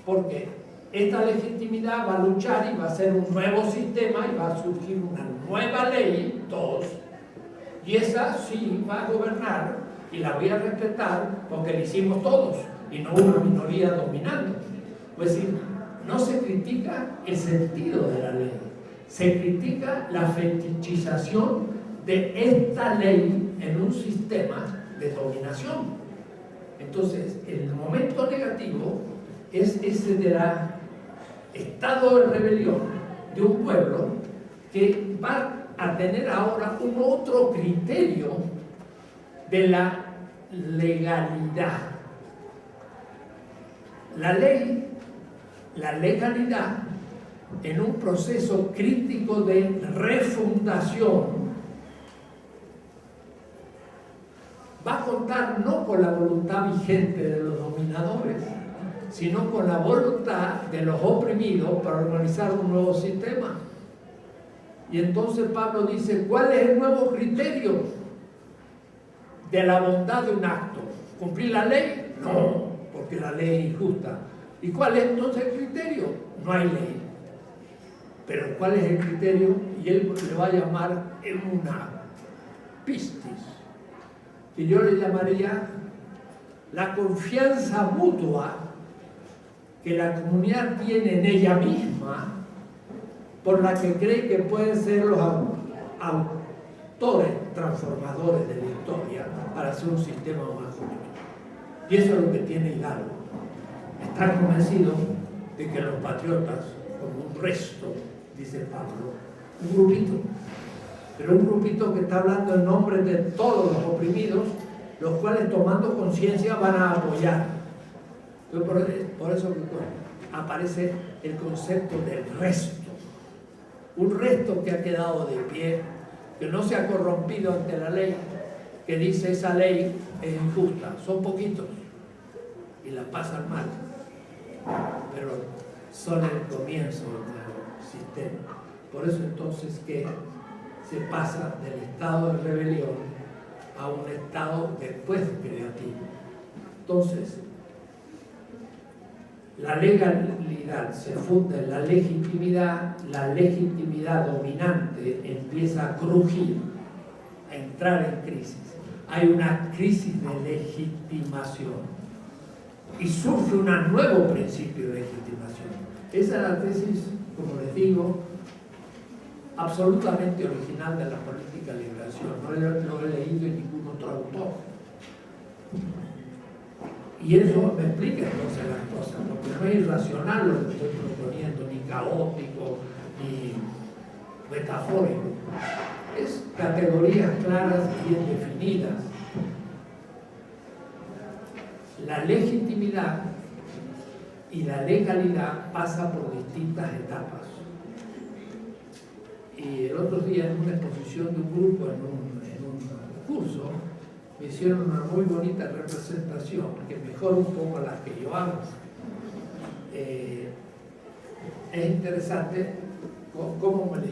porque esta legitimidad va a luchar y va a ser un nuevo sistema y va a surgir una nueva ley, 2, y esa sí va a gobernar y la voy a respetar porque la hicimos todos y no una minoría dominando. Es decir, no se critica el sentido de la ley, se critica la fetichización de esta ley en un sistema de dominación. Entonces, el momento negativo es ese del estado de rebelión de un pueblo que va a tener ahora un otro criterio de la legalidad. La ley, la legalidad, en un proceso crítico de refundación, va a contar no con la voluntad vigente de los dominadores, sino con la voluntad de los oprimidos para organizar un nuevo sistema. Y entonces Pablo dice, ¿cuál es el nuevo criterio de la bondad de un acto? ¿Cumplir la ley? No, porque la ley es injusta. ¿Y cuál es entonces el criterio? No hay ley. Pero ¿cuál es el criterio? Y él le va a llamar una pistis, que yo le llamaría la confianza mutua que la comunidad tiene en ella misma, por la que cree que pueden ser los autores transformadores de la historia para hacer un sistema más justo. Y eso es lo que tiene Hidalgo. Está convencido de que los patriotas, como un resto, dice Pablo, un grupito, pero un grupito que está hablando en nombre de todos los oprimidos, los cuales tomando conciencia van a apoyar. Entonces, por eso aparece el concepto del resto. Un resto que ha quedado de pie, que no se ha corrompido ante la ley, que dice esa ley es injusta. Son poquitos y la pasan mal, pero son el comienzo del sistema. Por eso entonces que se pasa del estado de rebelión a un estado después creativo. Entonces, la legalidad se funda en la legitimidad dominante empieza a crujir, a entrar en crisis. Hay una crisis de legitimación y surge un nuevo principio de legitimación. Esa es la tesis, como les digo, absolutamente original de la política de liberación, no lo he leído en ningún otro autor. Y eso me explica entonces las cosas, porque no es irracional lo que estoy proponiendo, ni caótico, ni metafórico. Es categorías claras y bien definidas. La legitimidad y la legalidad pasa por distintas etapas. Y el otro día en una exposición de un grupo, en un curso, me hicieron una muy bonita representación, que mejora un poco la que yo hago. Es interesante cómo me lo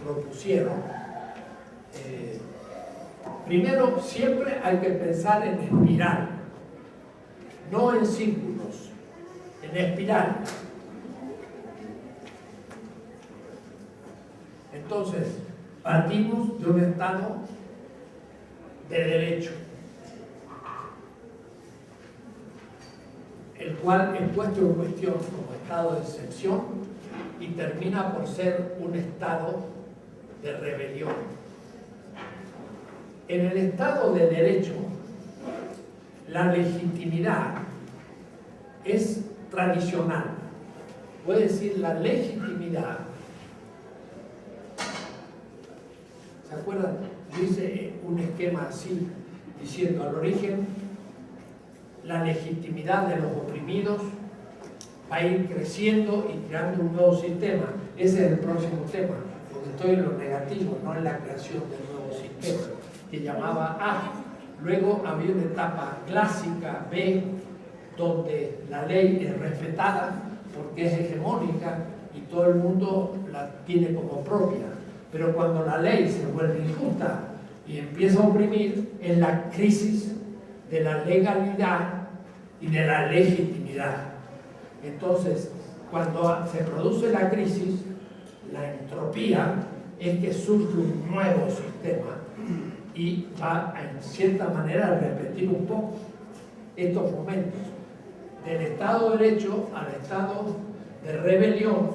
propusieron. Primero, siempre hay que pensar en espiral, no en círculos, en espiral. Entonces, partimos de un estado de derecho, el cual es puesto en cuestión como estado de excepción y termina por ser un estado de rebelión. En el estado de derecho, la legitimidad es tradicional. Puede decir la legitimidad. ¿Se acuerdan? Yo hice un esquema así, diciendo al origen, la legitimidad de los oprimidos va a ir creciendo y creando un nuevo sistema. Ese es el próximo tema, porque estoy en lo negativo, no en la creación del nuevo sistema, que llamaba A. Luego había una etapa clásica, B, donde la ley es respetada porque es hegemónica y todo el mundo la tiene como propia. Pero cuando la ley se vuelve injusta y empieza a oprimir, es la crisis de la legalidad y de la legitimidad. Entonces, cuando se produce la crisis, la entropía es que surge un nuevo sistema y va en cierta manera a repetir un poco estos momentos del Estado de Derecho al estado de rebelión.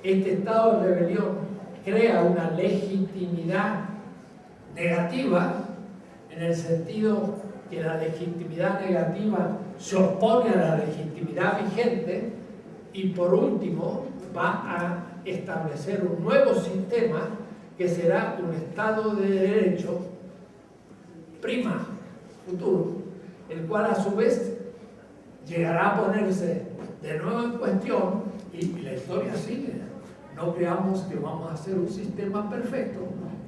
Este estado de rebelión crea una legitimidad negativa en el sentido que la legitimidad negativa se opone a la legitimidad vigente y por último va a establecer un nuevo sistema que será un Estado de Derecho prima, futuro, el cual a su vez llegará a ponerse de nuevo en cuestión y la historia sigue. No creamos que vamos a hacer un sistema perfecto,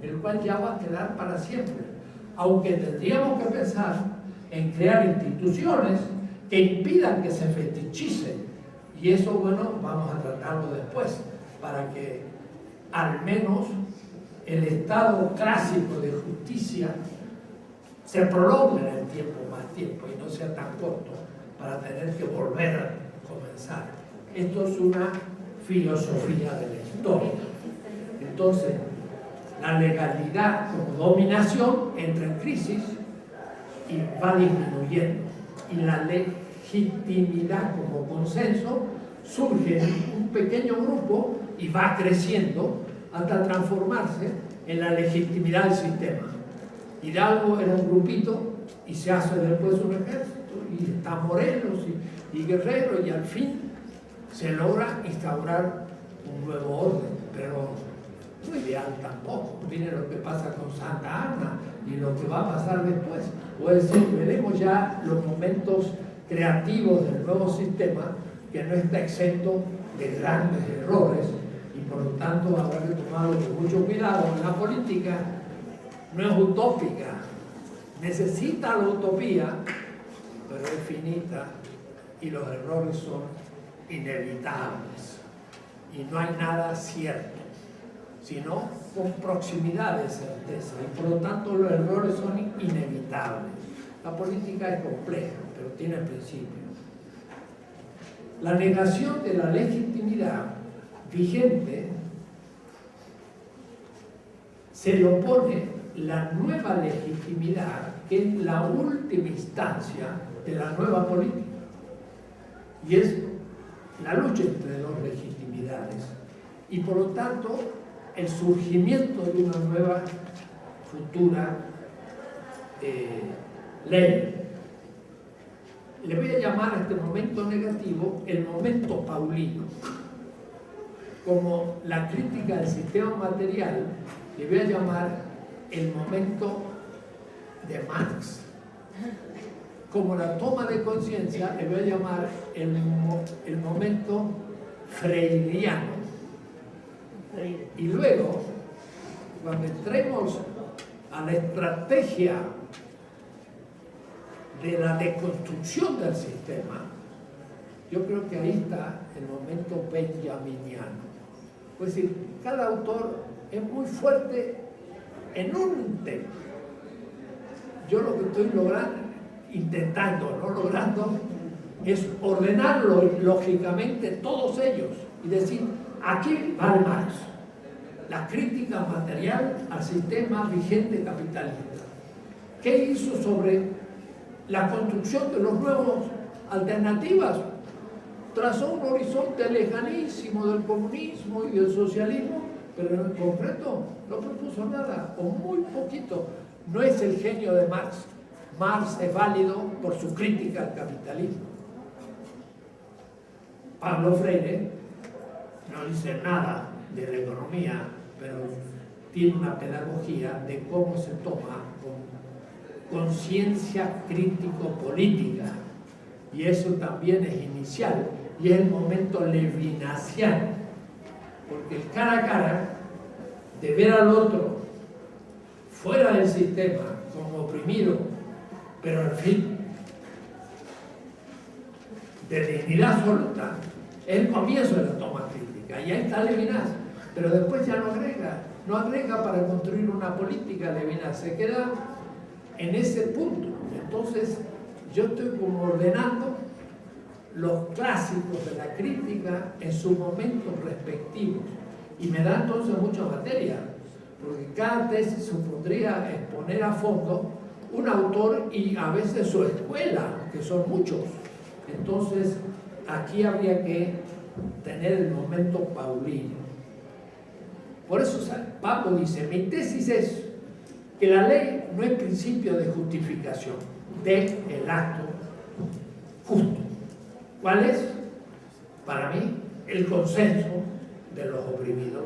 el cual ya va a quedar para siempre. Aunque tendríamos que pensar en crear instituciones que impidan que se fetichice. Y eso, bueno, vamos a tratarlo después, para que al menos el estado clásico de justicia se prolongue en el tiempo, más tiempo, y no sea tan corto, para tener que volver a comenzar. Esto es una filosofía de la historia. Entonces, la legalidad como dominación entra en crisis y va disminuyendo. Y la legitimidad como consenso surge en un pequeño grupo y va creciendo hasta transformarse en la legitimidad del sistema. Hidalgo era un grupito y se hace después un ejército y está Morelos y Guerrero y al fin se logra instaurar un nuevo orden, pero no ideal tampoco. Miren lo que pasa con Santa Anna y lo que va a pasar después. O es decir, veremos ya los momentos creativos del nuevo sistema que no está exento de grandes errores y por lo tanto habrá que tomarlo con mucho cuidado. La política no es utópica, necesita la utopía, pero es finita y los errores son inevitables y no hay nada cierto, sino con proximidad de certeza y por lo tanto los errores son inevitables. La política es compleja, pero tiene principios. La negación de la legitimidad vigente se le opone la nueva legitimidad, que es la última instancia de la nueva política, y es la lucha entre dos legitimidades. Y por lo tanto, el surgimiento de una nueva futura ley. Le voy a llamar a este momento negativo el momento paulino. Como la crítica del sistema material, le voy a llamar el momento de Marx. Como la toma de conciencia, le voy a llamar el momento freiriano. Y luego, cuando entremos a la estrategia de la deconstrucción del sistema, yo creo que ahí está el momento benjaminiano. Es decir, cada autor es muy fuerte en un tema. Yo lo que estoy no logrando, es ordenarlo lógicamente todos ellos y decir, aquí va Marx, la crítica material al sistema vigente capitalista. ¿Qué hizo sobre la construcción de los nuevos alternativas? Trazó un horizonte lejanísimo del comunismo y del socialismo, pero en concreto no propuso nada, o muy poquito. No es el genio de Marx. Marx es válido por su crítica al capitalismo. Pablo Freire no dice nada de la economía, pero tiene una pedagogía de cómo se toma con conciencia crítico-política. Y eso también es inicial, y es el momento levinasiano, porque el cara a cara de ver al otro fuera del sistema como oprimido, pero al fin de dignidad absoluta, es el comienzo de la toma crítica, y ahí está Levinas, pero después ya no agrega para construir una política. Levinas se queda en ese punto. Entonces yo estoy como ordenando los clásicos de la crítica en sus momentos respectivos, y me da entonces mucha materia, porque cada tesis supondría exponer a fondo un autor y a veces su escuela, que son muchos. Entonces aquí habría que tener el momento paulino. Por eso Pablo dice, mi tesis es que la ley no es principio de justificación del acto justo. ¿Cuál es? Para mí, el consenso de los oprimidos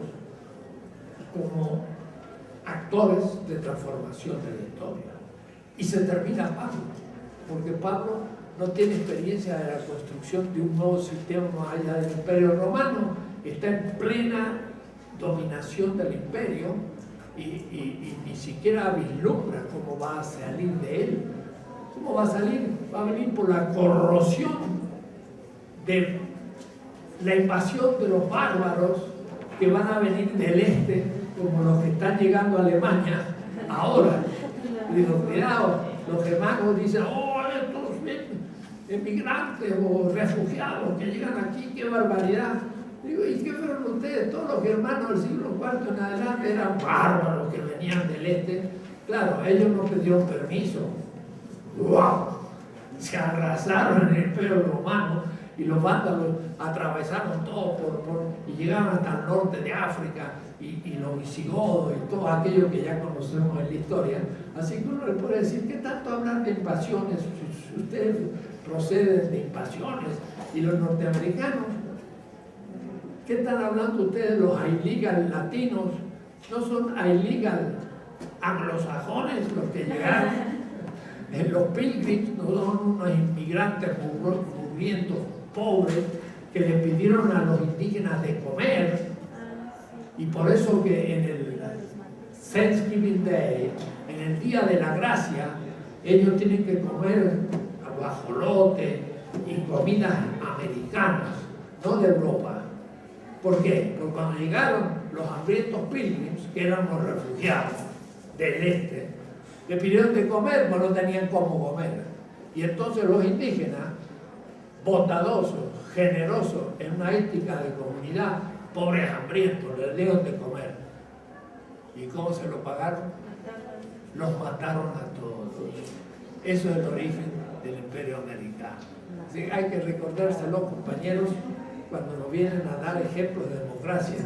como actores de transformación de la historia. Y se termina Pablo, porque Pablo no tiene experiencia de la construcción de un nuevo sistema más allá del Imperio Romano, está en plena dominación del imperio y ni siquiera vislumbra cómo va a salir de él. ¿Cómo va a salir? Va a venir por la corrosión de la invasión de los bárbaros que van a venir del este, como los que están llegando a Alemania ahora. Digo, cuidado, los germanos dicen, oh, estos emigrantes o refugiados que llegan aquí, qué barbaridad. Digo, ¿y qué fueron ustedes? Todos los germanos del siglo IV en adelante eran bárbaros que venían del este. Claro, ellos no pidieron permiso. ¡Wow! Se arrasaron en el Imperio Romano y los vándalos atravesaron todo y llegaron hasta el norte de África y los visigodos y todo aquello que ya conocemos en la historia. Así que uno le puede decir, ¿qué tanto hablan de invasiones? Si ustedes proceden de invasiones, y los norteamericanos, ¿qué están hablando ustedes? Los illegal latinos, ¿no son illegal anglosajones los que llegaron? Los pilgrims no son unos inmigrantes mugrientos, pobres, que le pidieron a los indígenas de comer, y por eso que en el Thanksgiving Day, en el Día de la Gracia, ellos tienen que comer guajolote y comidas americanas, no de Europa. ¿Por qué? Porque cuando llegaron los hambrientos pilgrims, que eran los refugiados del este, le pidieron de comer, pero no tenían cómo comer. Y entonces los indígenas, bondadosos, generosos, en una ética de comunidad, pobres hambrientos, les dieron de comer. ¿Y cómo se lo pagaron? Los mataron a todos. Eso es el origen del Imperio Americano. Así que hay que recordárselo, compañeros, cuando nos vienen a dar ejemplos de democracia.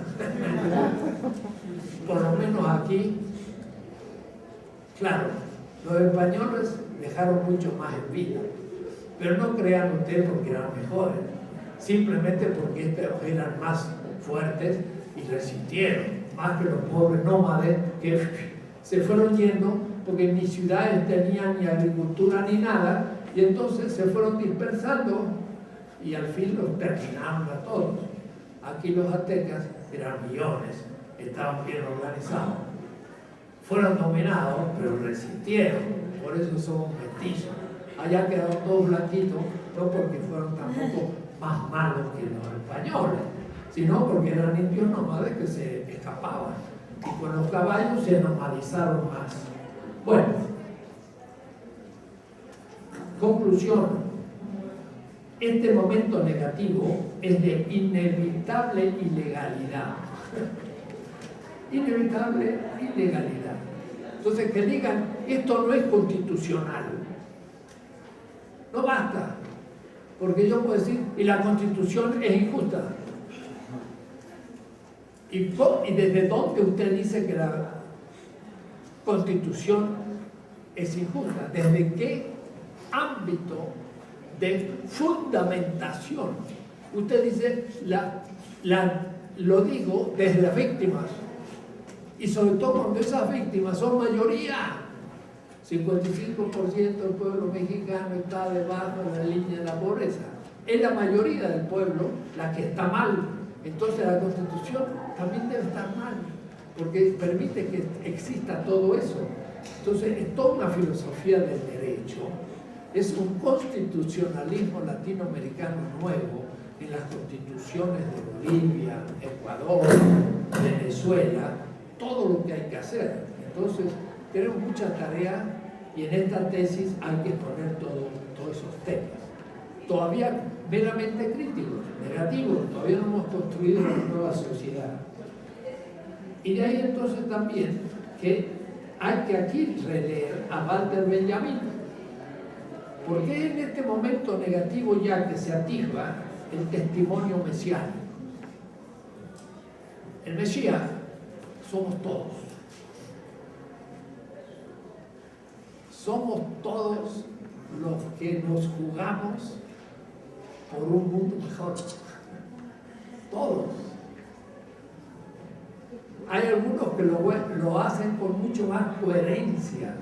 Por lo menos aquí, claro, los españoles dejaron mucho más en vida, pero no crean ustedes porque eran mejores, simplemente porque estos eran más fuertes y resistieron, más que los pobres nómades que se fueron yendo porque ni ciudades tenían ni agricultura ni nada, y entonces se fueron dispersando y al fin los terminaron a todos. Aquí los aztecas eran millones, estaban bien organizados, fueron dominados, pero resistieron, por eso somos mestizos. Allá quedaron todos blanquitos, no porque fueron tampoco más malos que los españoles, sino porque eran indios nómades que se escapaban, y con los caballos se normalizaron más. Bueno, conclusión. Este momento negativo es de inevitable ilegalidad. Inevitable ilegalidad. Entonces, que digan, esto no es constitucional. No basta. Porque yo puedo decir, y la Constitución es injusta. ¿Y desde dónde usted dice que la Constitución es injusta? ¿Desde qué ámbito de fundamentación? Usted dice, lo digo desde las víctimas, y sobre todo cuando esas víctimas son mayoría. 55% del pueblo mexicano está debajo de la línea de la pobreza. Es la mayoría del pueblo la que está mal. Entonces la Constitución también debe estar mal, porque permite que exista todo eso. Entonces es toda una filosofía del derecho. Es un constitucionalismo latinoamericano nuevo en las constituciones de Bolivia, Ecuador, Venezuela, todo lo que hay que hacer. Entonces, tenemos mucha tarea y en esta tesis hay que exponer todos esos temas. Todavía meramente críticos, negativos, todavía no hemos construido una nueva sociedad. Y de ahí entonces también que hay que aquí releer a Walter Benjamin. Porque en este momento negativo ya que se atisba el testimonio mesiánico. El Mesías somos todos. Somos todos los que nos jugamos por un mundo mejor. Todos. Hay algunos que lo hacen con mucho más coherencia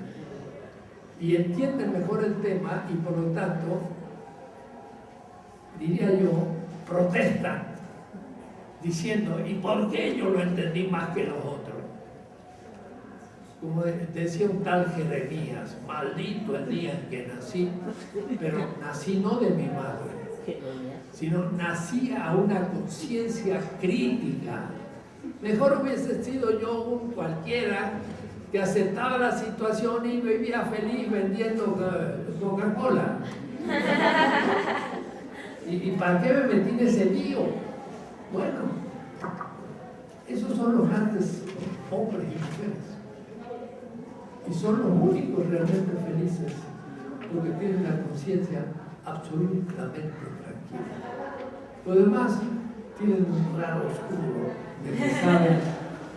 y entienden mejor el tema y por lo tanto, diría yo, protestan diciendo, ¿y por qué yo lo entendí más que los otros? Como decía un tal Jeremías, maldito el día en que nací, pero nací no de mi madre, sino nací a una conciencia crítica. Mejor hubiese sido yo un cualquiera que aceptaba la situación y vivía feliz vendiendo Coca-Cola. ¿Y para qué me metí en ese lío? Bueno, esos son los grandes hombres y mujeres. Y son los únicos realmente felices, porque tienen la conciencia absolutamente tranquila. Los demás tienen un grado oscuro de que saben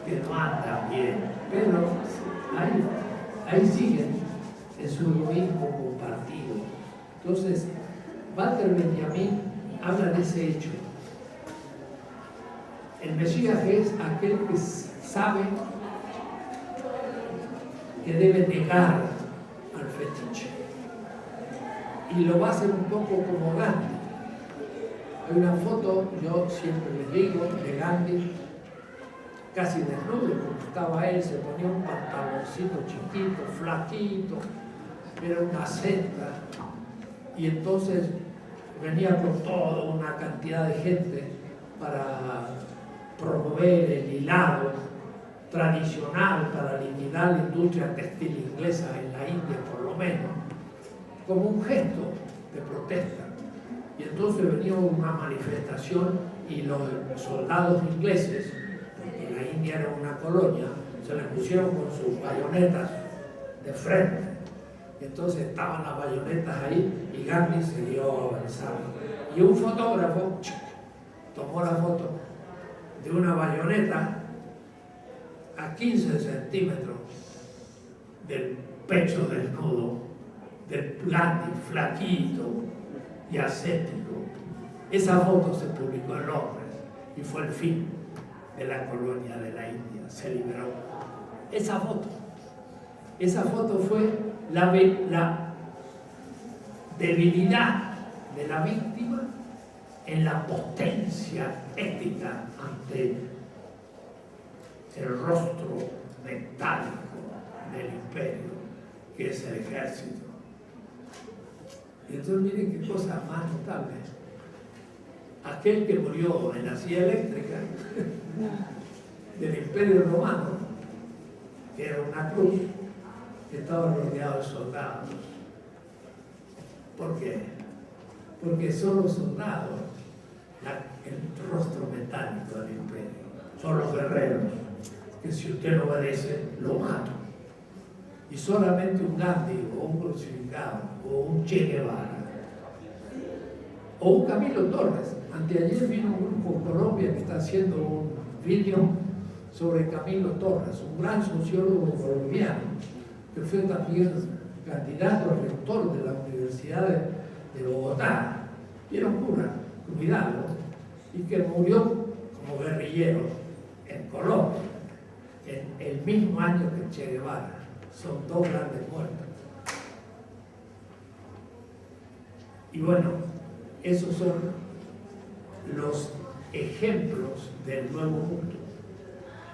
que no andan bien, pero ahí siguen en su egoísmo compartido. Entonces, Walter Benjamin habla de ese hecho. El Mesías es aquel que sabe que debe negar al fetiche. Y lo va a hacer un poco como Gandhi. Hay una foto, yo siempre les digo, de Gandhi, casi desnudo, como estaba él, se ponía un pantaloncito chiquito, flaquito, era una seta, y entonces venía con toda una cantidad de gente para promover el hilado tradicional para liquidar la industria textil inglesa en la India, por lo menos, como un gesto de protesta. Y entonces venía una manifestación y los soldados ingleses, porque la India era una colonia, se les pusieron con sus bayonetas de frente. Y entonces estaban las bayonetas ahí y Gandhi se dio a avanzar. Y un fotógrafo tomó la foto de una bayoneta a 15 centímetros del pecho desnudo, del Gandhi flaquito y ascético. Esa foto se publicó en Londres y fue el fin de la colonia de la India, se liberó. Esa foto fue la debilidad de la víctima en la potencia ética ante el rostro metálico del imperio, que es el ejército. Y entonces miren qué cosa más notable. Aquel que murió en la silla eléctrica del imperio romano, que era una cruz, que estaba rodeado de soldados. ¿Por qué? Porque son los soldados el rostro metálico del imperio. Son los guerreros, que si usted no obedece, lo mato. Y solamente un Gandhi, o un crucificado, o un Che Guevara, o un Camilo Torres. Anteayer vino un grupo en Colombia que está haciendo un vídeo sobre Camilo Torres, un gran sociólogo colombiano, que fue también candidato a rector de la Universidad de Bogotá, y era un cura, cuidado, y que murió como guerrillero en Colombia, en el mismo año que Che Guevara. Son dos grandes muertos. Y bueno, esos son los ejemplos del nuevo mundo.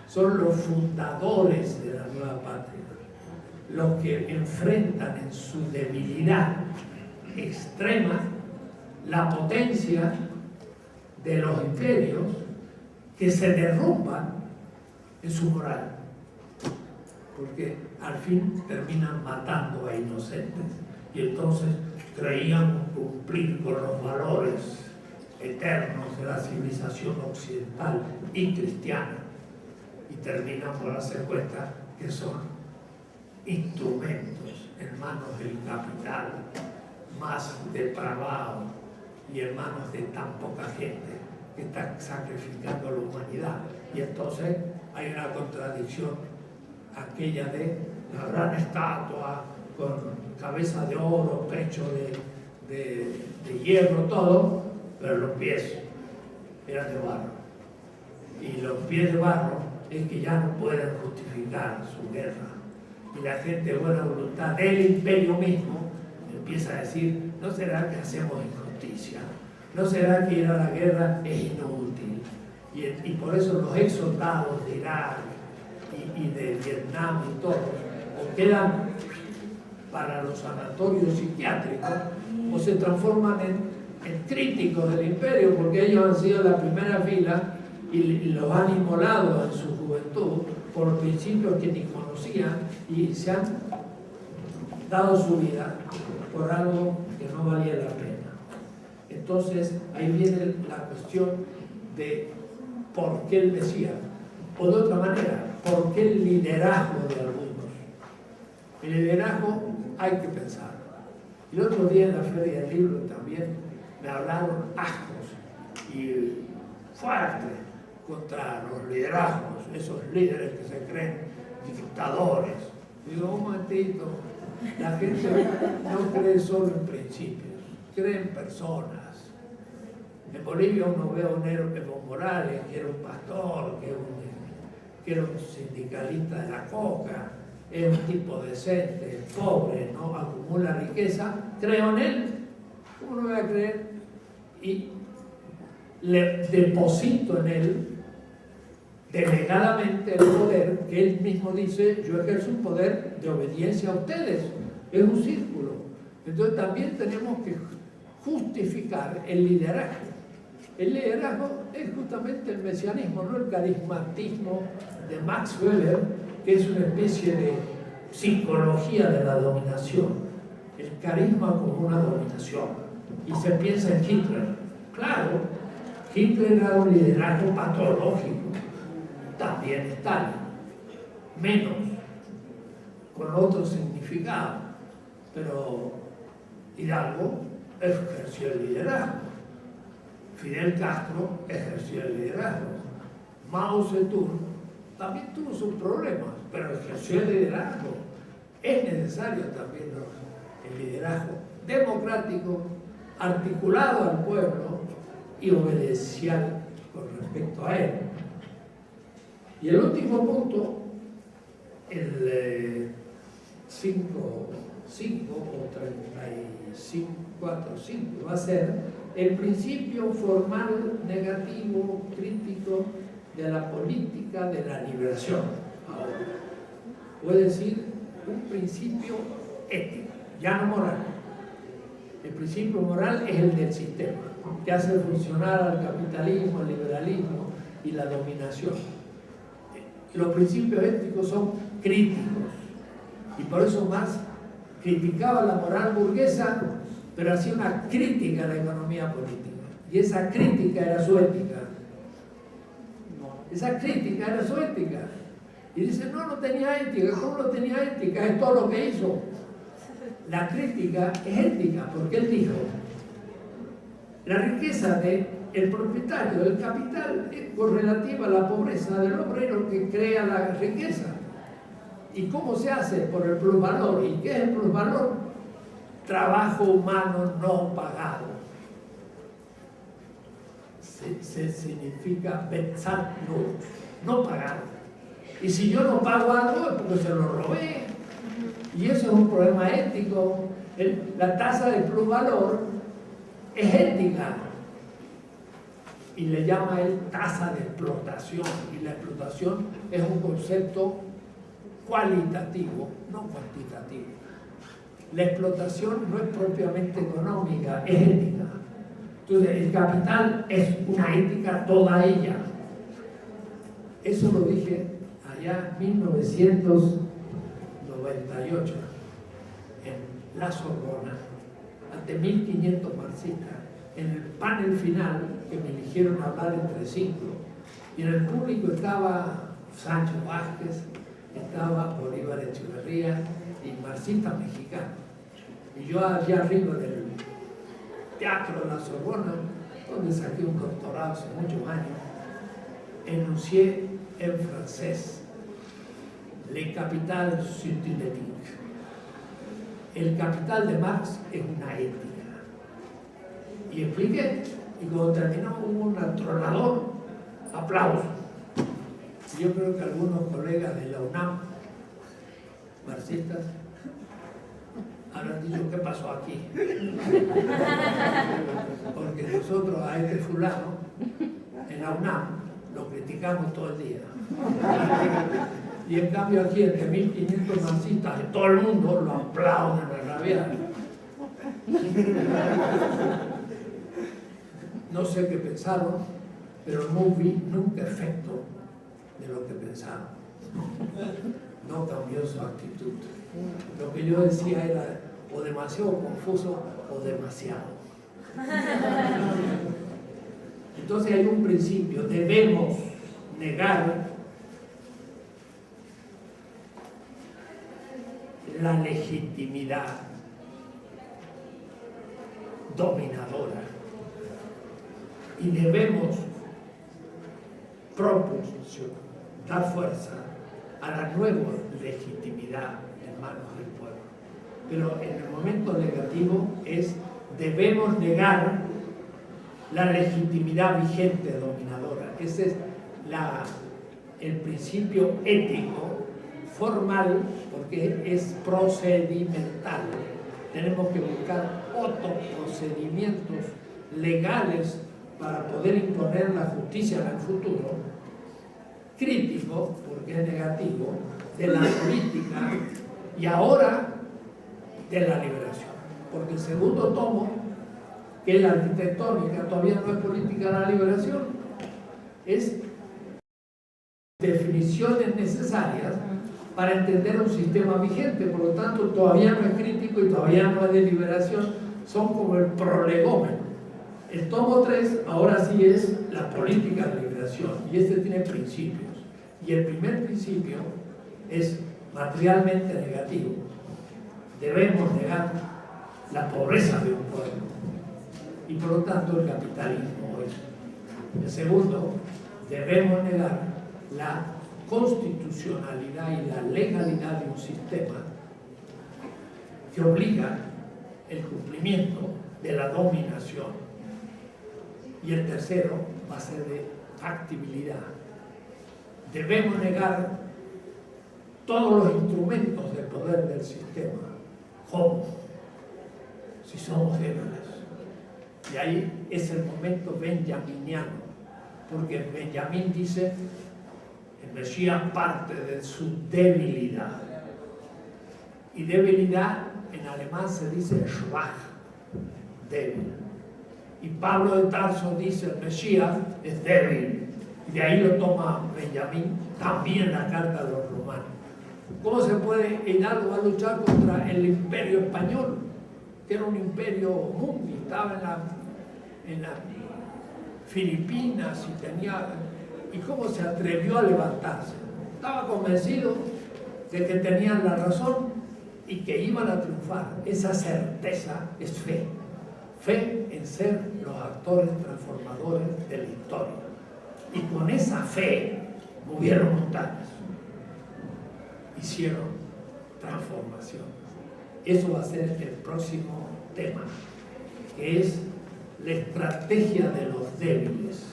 Son los fundadores de la nueva patria, los que enfrentan en su debilidad extrema la potencia de los imperios que se derrumban en su moral, porque al fin terminan matando a inocentes y entonces creían cumplir con los valores eternos de la civilización occidental y cristiana y terminan por darse cuenta que son instrumentos en manos del capital más depravado y en manos de tan poca gente que está sacrificando a la humanidad. Y entonces hay una contradicción, aquella de la gran estatua con cabeza de oro, pecho de hierro, todo, pero los pies eran de barro. Y los pies de barro es que ya no pueden justificar su guerra. Y la gente de buena voluntad del imperio mismo empieza a decir: ¿no será que hacemos injusticia? ¿No será que ir a la guerra es inútil? Y por eso los ex soldados de Irak y de Vietnam y todos, o quedan para los sanatorios psiquiátricos o se transforman en críticos del imperio, porque ellos han sido la primera fila y los han inmolado en su juventud por principios que ni conocían y se han dado su vida por algo que no valía la pena. Entonces ahí viene la cuestión de por qué el Mesías, o de otra manera, por qué el liderazgo de algunos. El liderazgo hay que pensar. Y el otro día en la Feria del Libro también me hablaron ascos y fuertes contra los liderazgos, esos líderes que se creen dictadores. Digo, un momentito, la gente no cree solo en principios, cree en personas. En Bolivia uno ve a un Evo Morales, que era un pastor, que era un sindicalista de la coca, es un tipo decente, pobre, no acumula riqueza, creo en él. ¿Cómo no voy a creer? Y le deposito en él delegadamente el poder que él mismo dice: yo ejerzo un poder de obediencia a ustedes. Es un círculo. Entonces también tenemos que justificar el liderazgo. El liderazgo es justamente el mesianismo, no el carismatismo de Max Weber, que es una especie de psicología de la dominación. El carisma como una dominación. Y se piensa en Hitler. Claro, Hitler era un liderazgo patológico. También Stalin. Menos, con otro significado. Pero Hidalgo ejerció el liderazgo. Fidel Castro ejerció el liderazgo. Mao Zedong también tuvo sus problemas, pero ejerció el liderazgo. Es necesario también el liderazgo democrático, articulado al pueblo y obedecial con respecto a él. Y el último punto, el 5 o 35, va a ser el principio formal negativo crítico de la política de la liberación. Ahora, puede decir un principio ético, ya no moral. El principio moral es el del sistema, que hace funcionar al capitalismo, al liberalismo y la dominación. Los principios éticos son críticos, y por eso Marx criticaba la moral burguesa, pero hacía una crítica a la economía política, y esa crítica era su ética. Esa crítica era su ética. Y dice, no tenía ética. ¿Cómo no tenía ética? Es todo lo que hizo. La crítica es ética, porque él dijo, la riqueza del propietario del capital es correlativa a la pobreza del obrero que crea la riqueza. ¿Y cómo se hace? Por el plusvalor. ¿Y qué es el plusvalor? Trabajo humano no pagado. Se significa Bezahlung, no pagado. Y si yo no pago algo es porque se lo robé. Y eso es un problema ético. La tasa de plusvalor es ética. Y le llama él tasa de explotación. Y la explotación es un concepto cualitativo, no cuantitativo. La explotación no es propiamente económica, es ética. Entonces, el capital es una ética toda ella. Eso lo dije allá en 1998, en La Sorbona, ante 1500 marxistas, en el panel final que me eligieron hablar entre 5. Y en el público estaba Sancho Vázquez, estaba Bolívar Echeverría y marxistas mexicanos. Y yo allá arriba en el Teatro de La Sorbona, donde saqué un doctorado hace muchos años, enuncié en francés Le Capital Synthétique. El capital de Marx es una ética. Y expliqué, y cuando terminó hubo un atronador aplauso. Yo creo que algunos colegas de la UNAM, marxistas, habrán dicho, ¿qué pasó aquí? Porque nosotros a este fulano, en la UNAM, lo criticamos todo el día. Y en cambio aquí, entre 1500 marxistas de todo el mundo, lo aplauden a rabiar. No sé qué pensaron, pero no vi nunca efecto de lo que pensaron. No cambió su actitud. Lo que yo decía era o demasiado confuso o demasiado. Entonces hay un principio, debemos negar la legitimidad dominadora y debemos dar fuerza a la nueva legitimidad en manos del pueblo. Pero en el momento negativo es debemos negar la legitimidad vigente dominadora. Ese es el principio ético formal, porque es procedimental. Tenemos que buscar otros procedimientos legales para poder imponer la justicia en el futuro. Crítico, porque es negativo, de la política y ahora de la liberación. Porque el segundo tomo, que es la arquitectónica, todavía no es política de la liberación, es definiciones necesarias para entender un sistema vigente. Por lo tanto, todavía no es crítico y todavía no es de liberación, son como el prolegómeno. El tomo 3 ahora sí es la política de liberación y este tiene principios. Y el primer principio es materialmente negativo. Debemos negar la pobreza de un pueblo y por lo tanto el capitalismo es. El segundo, debemos negar la constitucionalidad y la legalidad de un sistema que obliga el cumplimiento de la dominación. Y el tercero va a ser de factibilidad. Debemos negar todos los instrumentos de poder del sistema. ¿Cómo? Si somos débiles. Y ahí es el momento benjaminiano, porque Benjamín dice, el Mesías parte de su debilidad. Y debilidad en alemán se dice schwach, débil. Y Pablo de Tarso dice, el Mesías es débil. Y de ahí lo toma Benjamín, también la carta de los romanos. ¿Cómo se puede Hidalgo a luchar contra el imperio español? Que era un imperio mundi, estaba en las Filipinas y tenía... ¿Y cómo se atrevió a levantarse? Estaba convencido de que tenían la razón y que iban a triunfar. Esa certeza es fe. Fe en ser los actores transformadores de la historia. Y con esa fe movieron montañas. Hicieron transformación. Eso va a ser el próximo tema, que es la estrategia de los débiles.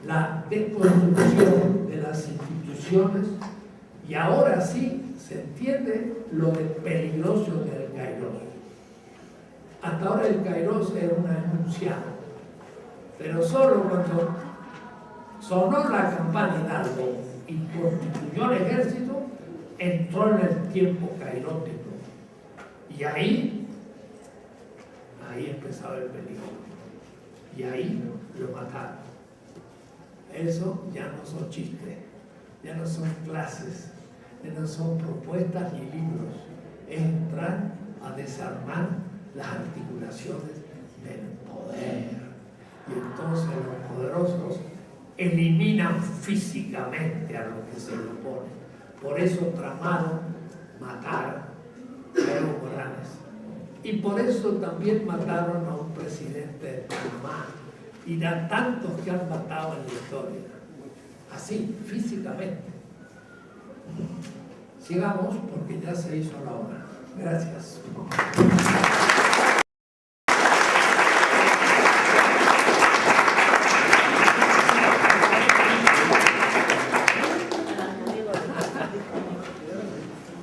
La deconstrucción de las instituciones, y ahora sí se entiende lo de peligroso del Kairos. Hasta ahora el Kairos era un enunciado, pero solo cuando sonó la campana Hidalgo y constituyó el ejército, entró en el tiempo kairótico. Y ahí empezaba el peligro. Y ahí lo mataron. Eso ya no son chistes, ya no son clases, ya no son propuestas ni libros. Es entrar a desarmar las articulaciones del poder. Y entonces los poderosos eliminan físicamente a los que se lo oponen. Por eso tramaron matar a Evo Morales. Y por eso también mataron a un presidente de Panamá. Y a tantos que han matado en la historia. Así, físicamente. Sigamos porque ya se hizo la hora. Gracias.